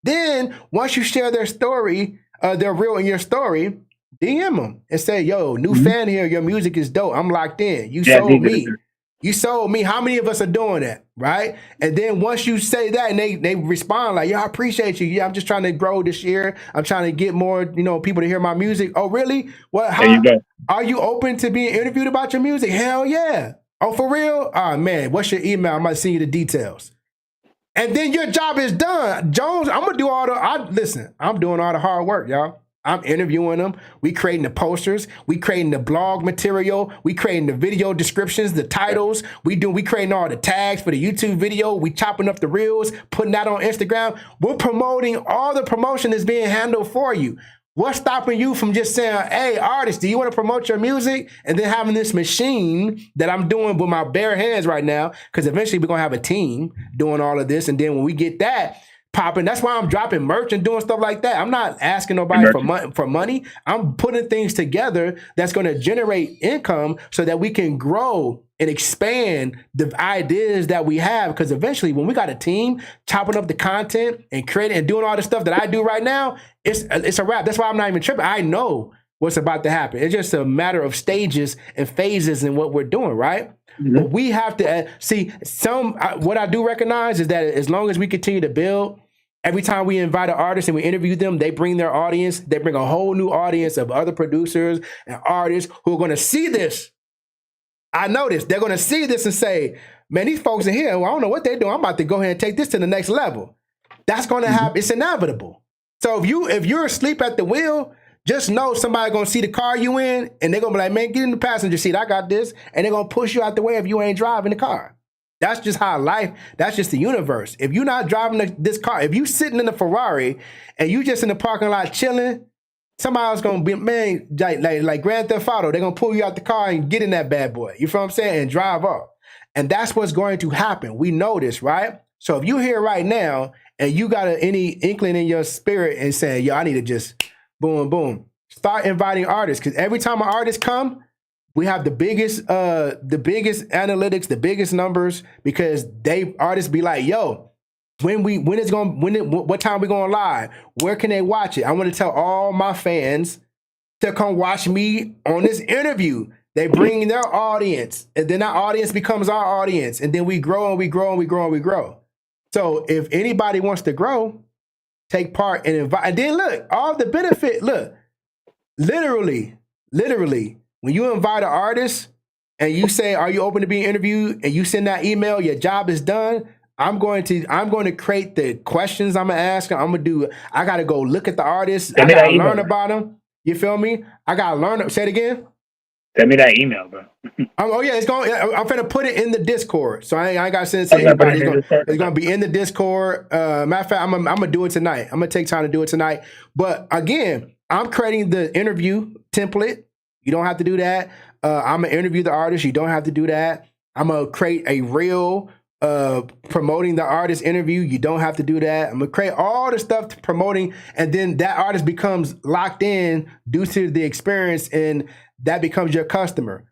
Then once you share their story, their reel in your story, DM them and say, yo, new Mhm. fan here. Your music is dope. I'm locked in. You Yeah, sold leave it. me. You sold me. How many of us are doing that? Right. And then once you say that and they respond like, yeah, I appreciate you. Yeah, I'm just trying to grow this year. I'm trying to get more, people to hear my music. Oh, really? What? There you How go. are you open to being interviewed about your music? Hell yeah. Oh, for real? Oh man, what's your email? I might send you the details. And then your job is done. Jones, I'm gonna do all I'm doing all the hard work, y'all. I'm interviewing them. We creating the posters. We creating the blog material. We creating the video descriptions, the titles. We creating all the tags for the YouTube video. We chopping up the reels, putting that on Instagram. We're promoting. All the promotion is being handled for you. What's stopping you from just saying, hey, artist, do you want to promote your music? And then having this machine that I'm doing with my bare hands right now, because eventually we're going to have a team doing all of this. And then when we get that popping, that's why I'm dropping merch and doing stuff like that. I'm not asking nobody for money. I'm putting things together that's going to generate income so that we can grow and expand the ideas that we have. Because eventually when we got a team chopping up the content and creating and doing all the stuff that I do right now, it's a wrap. That's why I'm not even tripping. I know what's about to happen. It's just a matter of stages and phases in what we're doing, right? Mhm. But we have to see what I do recognize is that as long as we continue to build, every time we invite an artist and we interview them, they bring their audience. They bring a whole new audience of other producers and artists who are going to see this. I noticed they're going to see this and say, man, these folks in here, well, I don't know what they're doing. I'm about to go ahead and take this to the next level. That's going to happen. It's inevitable. So if you're asleep at the wheel, just know somebody gonna see the car you in, and they're gonna be like, man, get in the passenger seat. I got this. And they're gonna push you out the way if you ain't driving the car. That's just how life, that's just the universe. If you're not driving this car, if you sitting in the Ferrari and you just in the parking lot chilling, somebody's gonna be, man, like Grand Theft Auto, they're gonna pull you out the car and get in that bad boy. You feel what I'm saying? And drive off. And that's what's going to happen. We know this, right? So if you're here right now and you got any inkling in your spirit and saying, yo, I need to just boom, boom, start inviting artists. Because every time an artist come, we have the biggest analytics, the biggest numbers, because artists be like, yo, what time we going live? Where can they watch it? I want to tell all my fans to come watch me on this interview. They bring their audience, and then our audience becomes our audience, and then we grow and we grow and we grow and we grow. So if anybody wants to grow, take part and invite. And then look, all the benefit, look, literally, when you invite an artist and you say, are you open to being interviewed? And you send that email, your job is done. I'm going to create the questions I'm going to ask. I got to go look at the artist. I got to learn about them. You feel me? I got to learn. Say it again. Send me that email, bro. Oh yeah, I'm finna put it in the Discord, so I ain't got to send it to anybody. It's gonna be in the Discord. Matter of fact, I'm gonna do it tonight. I'm gonna take time to do it tonight. But again, I'm creating the interview template. You don't have to do that. I'm gonna interview the artist. You don't have to do that. I'm gonna create a reel promoting the artist interview. You don't have to do that. I'm gonna create all the stuff promoting, and then that artist becomes locked in due to the experience, and that becomes your customer.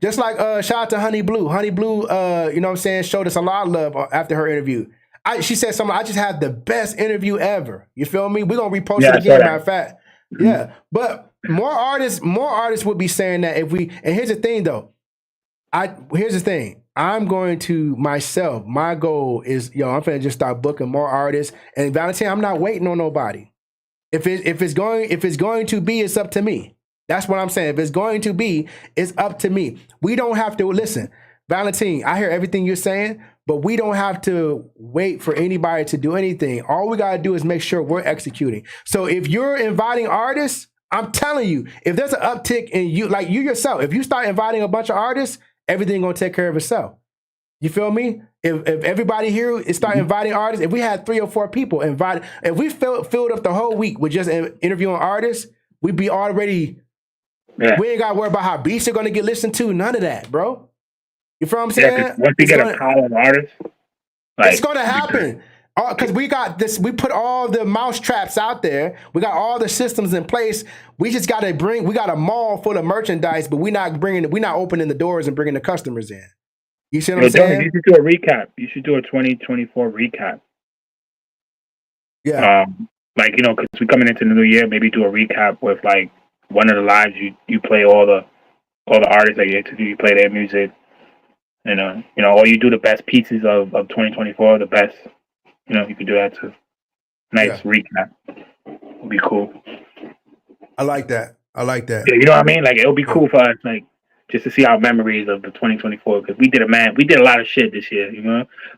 Just like shout out to Honey Blue. Honey Blue, you know what I'm saying, showed us a lot of love after her interview. She said something. I just had the best interview ever. You feel me? We're gonna repost Yeah, it I saw again. that. Matter of fact, yeah. But more artists would be saying that if we. And here's the thing, though. Here's the thing. I'm going to myself. My goal is, I'm finna just start booking more artists. And Valentine, I'm not waiting on nobody. If it's going to be, it's up to me. That's what I'm saying. If it's going to be, it's up to me. We don't have to listen, Valentine. I hear everything you're saying, but we don't have to wait for anybody to do anything. All we gotta do is make sure we're executing. So if you're inviting artists, I'm telling you, if there's an uptick in you, like you yourself, if you start inviting a bunch of artists, everything gonna take care of itself. You feel me? If everybody here is start inviting artists, if we had 3 or 4 people invited, if we filled up the whole week with just interviewing artists, we'd be already. Yeah. We ain't got to worry about how beats are gonna get listened to. None of that, bro. You feel what I'm saying? Yeah, once we get a pile of artists, it's gonna happen. Because we got this, we put all the mouse traps out there. We got all the systems in place. We just got to we got a mall full of merchandise, but we're not opening the doors and bringing the customers in. You see what I'm saying? You should do a recap. You should do a 2024 recap. Yeah. Because we're coming into the new year, maybe do a recap with like one of the lives you play all the artists that you interview, you play their music. Or you do the best pieces of 2024, the best. You could do that too. Nice recap. Would be cool. I like that. Yeah, you know what I mean? Like it'll be cool for us, like just to see our memories of the 2024 because we did a lot of shit this year.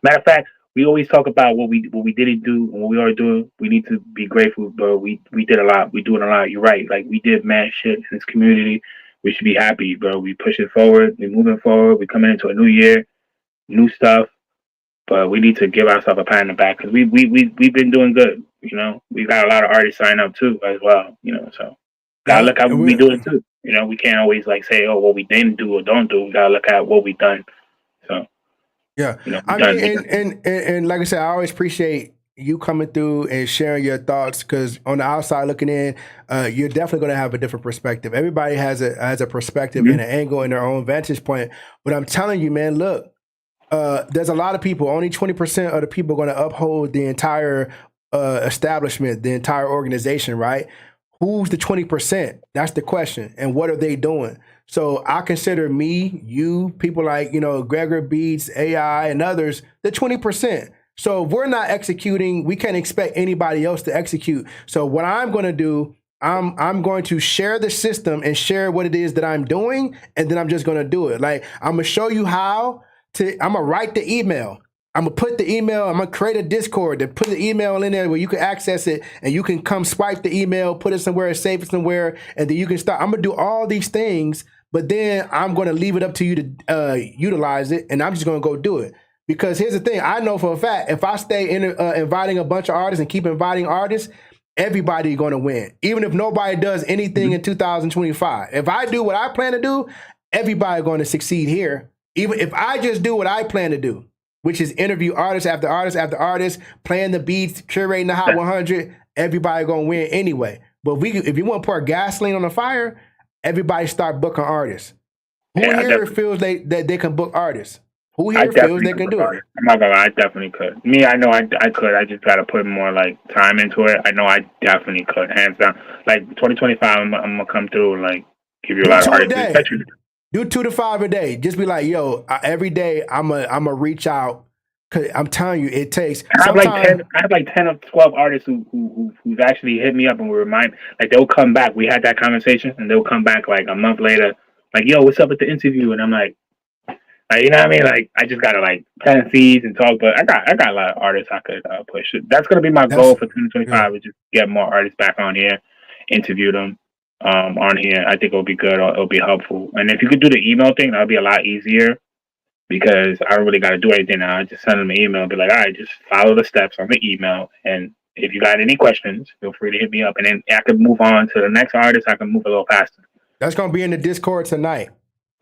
Matter of fact, we always talk about what we didn't do and what we are doing. We need to be grateful, bro. We did a lot. We doing a lot. You're right. Like we did mad shit in this community. We should be happy, bro. We pushing forward. We moving forward. We coming into a new year, new stuff. But we need to give ourselves a pat on the back because we've been doing good. We got a lot of artists sign up too as well. So gotta look at what we doing too. We can't always like say, oh, what we didn't do or don't do. We gotta look at what we done. So yeah, I mean, and like I said, I always appreciate you coming through and sharing your thoughts because on the outside looking in, you're definitely going to have a different perspective. Everybody has a perspective and an angle and their own vantage point. But I'm telling you, man, look. There's a lot of people. Only 20% of the people are going to uphold the entire establishment, the entire organization, right? Who's the 20%? That's the question. And what are they doing? So I consider me, you, people like, Gregor Beats, AI, and others, the 20%. So if we're not executing, we can't expect anybody else to execute. So what I'm going to do, I'm going to share the system and share what it is that I'm doing, and then I'm just going to do it. Like, I'm going to show you how. I'm going to write the email. I'm going to put the email, I'm going to create a Discord and put the email in there where you can access it and you can come swipe the email, put it somewhere, save it somewhere, and then you can start. I'm going to do all these things, but then I'm going to leave it up to you to utilize it, and I'm just going to go do it. Because here's the thing. I know for a fact, if I stay inviting a bunch of artists and keep inviting artists, everybody's going to win. Even if nobody does anything in 2025. If I do what I plan to do, everybody's going to succeed here. Even if I just do what I plan to do, which is interview artist after artist after artist, playing the beats, curating the Hot 100, everybody gonna win anyway. But if you want to pour gasoline on the fire, everybody start booking artists. Who here feels that they can book artists? Who here feels they can do it? I'm not gonna lie, I definitely could. Me, I know I could. I just gotta put more like time into it. I know I definitely could, hands down. Like 2025, I'm gonna come through and like give you a lot of artists. Do 2 to 5 a day. Just be like, yo, every day I'm a reach out. Cause I'm telling you, it takes. I have like 10 or 12 artists who've actually hit me up and will remind. Like they'll come back. We had that conversation, and they'll come back like a month later. Like, yo, what's up with the interview? And I'm like, you know what I mean? Like, I just gotta like plant seeds and talk. But I got a lot of artists I could push. That's gonna be my goal for 2025. Is just get more artists back on here, interview them. On here, I think it'll be good. It'll be helpful. And if you could do the email thing, that'll be a lot easier because I don't really got to do anything now. I just send them an email and be like, all right, just follow the steps on the email. And if you got any questions, feel free to hit me up. And then I could move on to the next artist. I can move a little faster. That's going to be in the Discord tonight.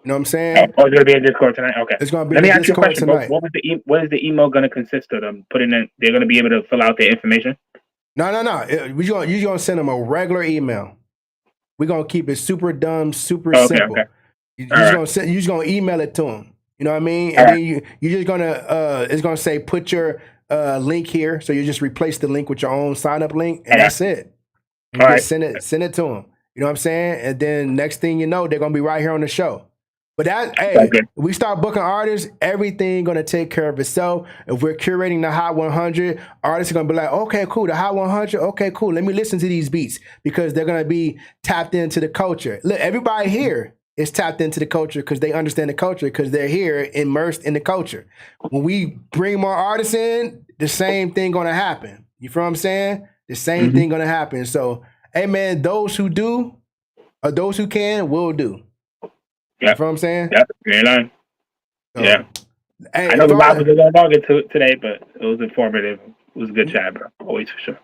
You know what I'm saying? Oh, it's going to be in Discord tonight? Okay. It's going to be Let in me the ask you a Discord question. tonight. What is the email going to consist of? Them putting in, they're going to be able to fill out their information? No. You're going to send them a regular email. We're going to keep it super dumb, super simple. Okay. You're just going to email it to them. You know what I mean? And then you're just going to, it's going to say, put your link here. So you just replace the link with your own sign up link, and that's it. You All just right. send it to them. You know what I'm saying? And then next thing you know, they're gonna be right here on the show. But Okay. we start booking artists, everything gonna take care of itself. If we're curating the Hot 100, artists are gonna be like, okay, cool, the Hot 100, okay, cool. Let me listen to these beats because they're gonna be tapped into the culture. Look, everybody here is tapped into the culture because they understand the culture because they're here immersed in the culture. When we bring more artists in, the same thing gonna happen. You feel what I'm saying? The same thing gonna happen. So, hey man, those who do or those who can will do. Yeah. You know what I'm saying? Yep. You're in line. So, Yeah. hey, I know the if I- vibe was a little longer today, but it was informative. It was a good chat, bro. Always for sure.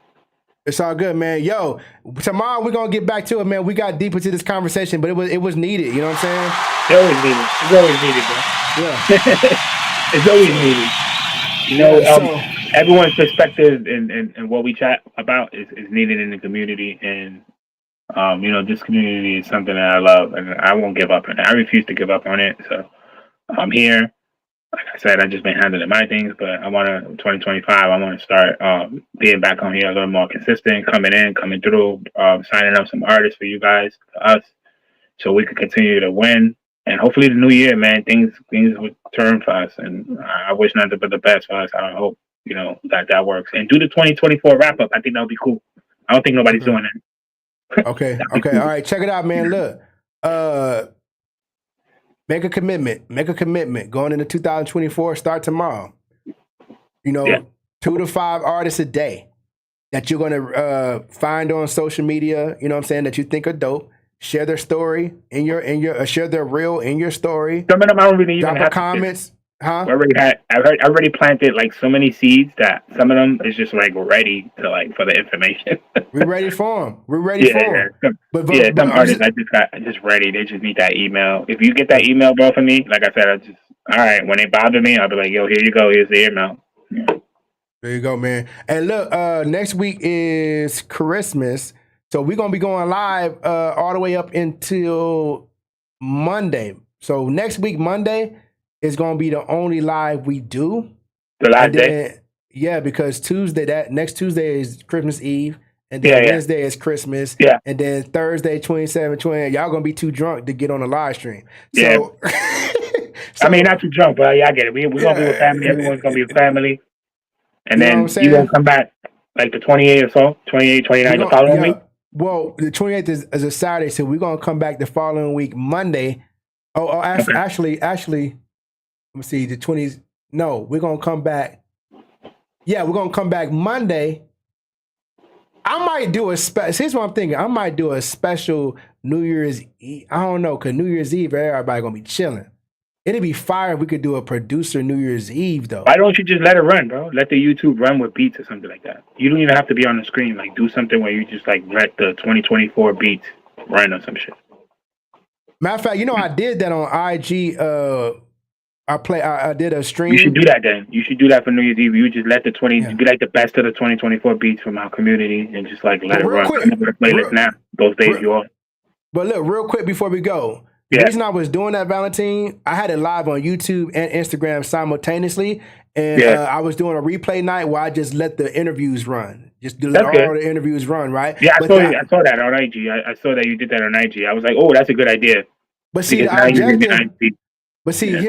It's all good, man. Yo, tomorrow we're gonna get back to it, man. We got deep into this conversation, but it was needed. You know what I'm saying? It's always needed. It's always needed, bro. Yeah. It's always needed. You know, Yeah, everyone's perspective and what we chat about is needed in the community, and you know, this community is something that I love, and I won't give up on it. I refuse to give up on it. So I'm here. Like I said, I've just been handling my things, but I want to 2025. I want to start being back on here a little more consistent, coming through, signing up some artists for you guys, for us, so we can continue to win. And hopefully, the new year, man, things would turn for us. And I wish nothing but the best for us. I hope you know that works. And do the 2024 wrap up. I think that would be cool. I don't think nobody's doing that. Okay. All right. Check it out, man. Look, make a commitment. Going into 2024, start tomorrow. You know, 2 to 5 artists a day that you're gonna find on social media. You know what I'm saying, that you think are dope. Share their story in your share their reel in your story. Some of them I don't really even Drop have comments. Huh? I already planted like so many seeds that some of them is just like ready to like for the information. We're ready for them. We're ready for them. Yeah. Some artists I just ready. They just need that email. If you get that email, bro, from me, like I said, all right. When they bother me, I'll be like, yo, here you go. Here's the email. Yeah. There you go, man. And look, next week is Christmas, so we're gonna be going live all the way up until Monday. So next week, Monday, is gonna be the only live we do. The last day. Yeah, because next Tuesday is Christmas Eve, and then Wednesday is Christmas, and then Thursday 27/20. Y'all gonna be too drunk to get on the live stream. So, I mean, not too drunk, but yeah, I get it. We're gonna be with family. Everyone's gonna be with family, and then you won't come back like the 28th or so, 28, 29 the following week. Well, the 28th is a Saturday, so we're gonna come back the following week, Monday. Actually, let me see, the 20s. No, we're gonna come back. Yeah, we're gonna come back Monday. I might do a here's what I'm thinking. I might do a special New Year's Eve. I don't know, because New Year's Eve, everybody gonna be chilling. It'd be fire if we could do a producer New Year's Eve, though. Why don't you just let it run, bro? Let the YouTube run with beats or something like that. You don't even have to be on the screen. Like, do something where you just, like, let the 2024 beats run or some shit. Matter of fact, you know, I did that on IG. I did a stream. You should do that then. You should do that for New Year's Eve. You just let the get like the best of the 2024 beats from our community and just, like, let it run. I'm going to playlist now. Those days you are. But look, real quick before we go. The reason I was doing that, Valentine, I had it live on YouTube and Instagram simultaneously, and I was doing a replay night where I just let the interviews run, let all the interviews run, right? Yeah, I saw that on IG. I saw that you did that on IG. I was like, oh, that's a good idea. But see, here's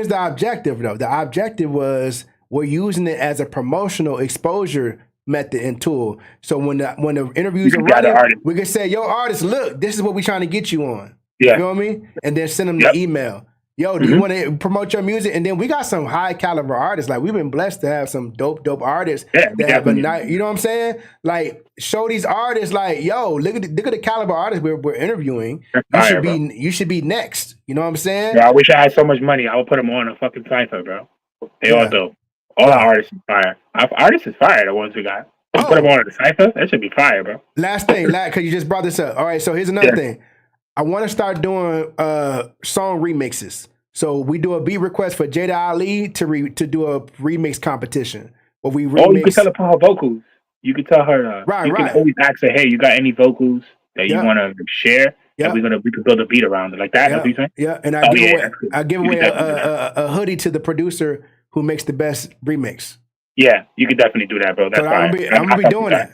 the objective, though. The objective was we're using it as a promotional exposure method and tool. So when the interviews are running, we can say, yo, artist, look, this is what we're trying to get you on. You feel me? And then send them the email. Yo, do you want to promote your music? And then we got some high caliber artists. Like, we've been blessed to have some dope artists that have a night. You know what I'm saying? Like, show these artists, like, yo, look at the caliber artists we're interviewing. You should be next. You know what I'm saying? Bro, I wish I had so much money. I would put them on a fucking cypher, bro. They all dope. All our artists is fire. Our artists is fire, the ones we got. Put them on a cypher. That should be fire, bro. Last thing, because you just brought this up. All right, so here's another thing. I want to start doing song remixes. So we do a beat request for Jada Ali to do a remix competition. Where we remix. You can tell her vocals. You can tell her. You can always ask her, hey, you got any vocals that you want to share? Yeah, we can build a beat around it like that. That's what you're saying? Yeah, and I give away a hoodie to the producer who makes the best remix. Yeah, you could definitely do that, bro. That's So fine. I'm gonna be doing that.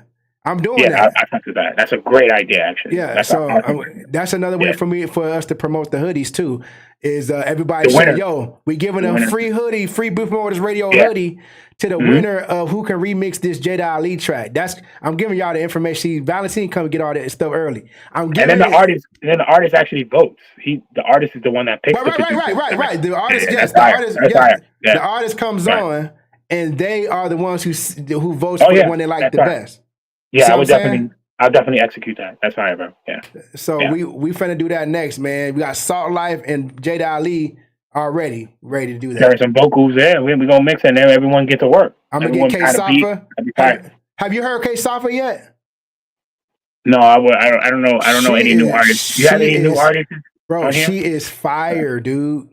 I'm doing that. I talk to that. That's a great idea, actually. Yeah, That's so awesome idea. that's another way for us to promote the hoodies too. Is everybody The saying, winner. "Yo, we giving The a winner. free hoodie, free Beat Promoters Radio Yeah. hoodie to the winner of who can remix this Jada Ali track." I'm giving y'all the information. See, Valentine come get all that stuff early. And then the artist actually votes. The artist is the one that picks. Right. The artist, Yeah, yes, that's fire. Yeah. the artist comes Right. on, and they are the ones who votes Oh, for yeah. the one they like That's the right. best. Yeah, See I what would I'm saying? I'll definitely execute that. That's fire, bro. Yeah. So Yeah. we finna do that next, man. We got Salt Life and Jada Ali already ready to do that. There are some vocals there. We're gonna mix it and then everyone get to work. I'm gonna Everyone get K kind of beat. Safa. That'd be fire. Have you heard K Safa yet? No, I don't know. I don't know any new artists. You have any new artists? Bro, on here? she is fire, dude.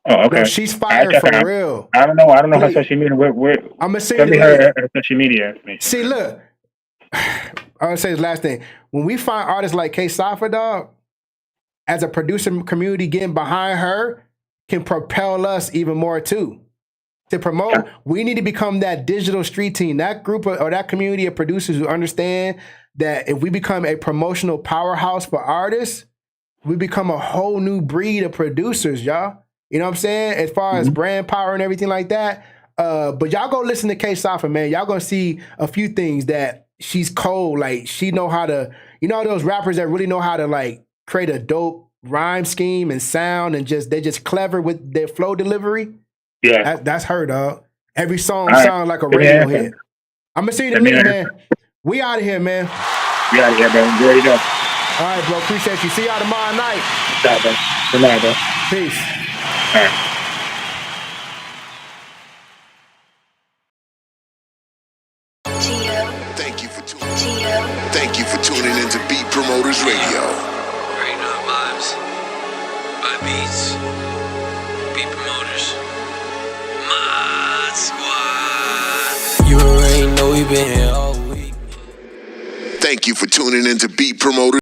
Oh, okay. No, she's fire check her for out. real. I don't know her Please. social media. Where I'm gonna send send you me the link. her social media information. See, look. I'm gonna say this last thing. When we find artists like K Safa, dog, as a producer community getting behind her can propel us even more too. To promote, we need to become that digital street team, that group or that community of producers who understand that if we become a promotional powerhouse for artists, we become a whole new breed of producers, y'all. You know what I'm saying? As far as brand power and everything like that. But y'all go listen to K Safa, man. Y'all gonna see a few things that she's cold. Like she know how to, you know, those rappers that really know how to like create a dope rhyme scheme and sound and they're just clever with their flow delivery. Yeah. That's her, dog. Every song All right. sounds like a radio hit. I'm gonna see you in a minute, man. We out of here, man. We out of here, bro. You ready to go? All right, bro. Appreciate you. See y'all tomorrow night. Stop, bro. Good night, bro. Peace. All right. Thank you for tuning into Beat Promoters Radio. Right now, vibes. By beats. Beat promoters. My squad. You already know we been here all week. Thank you for tuning into Beat Promoters.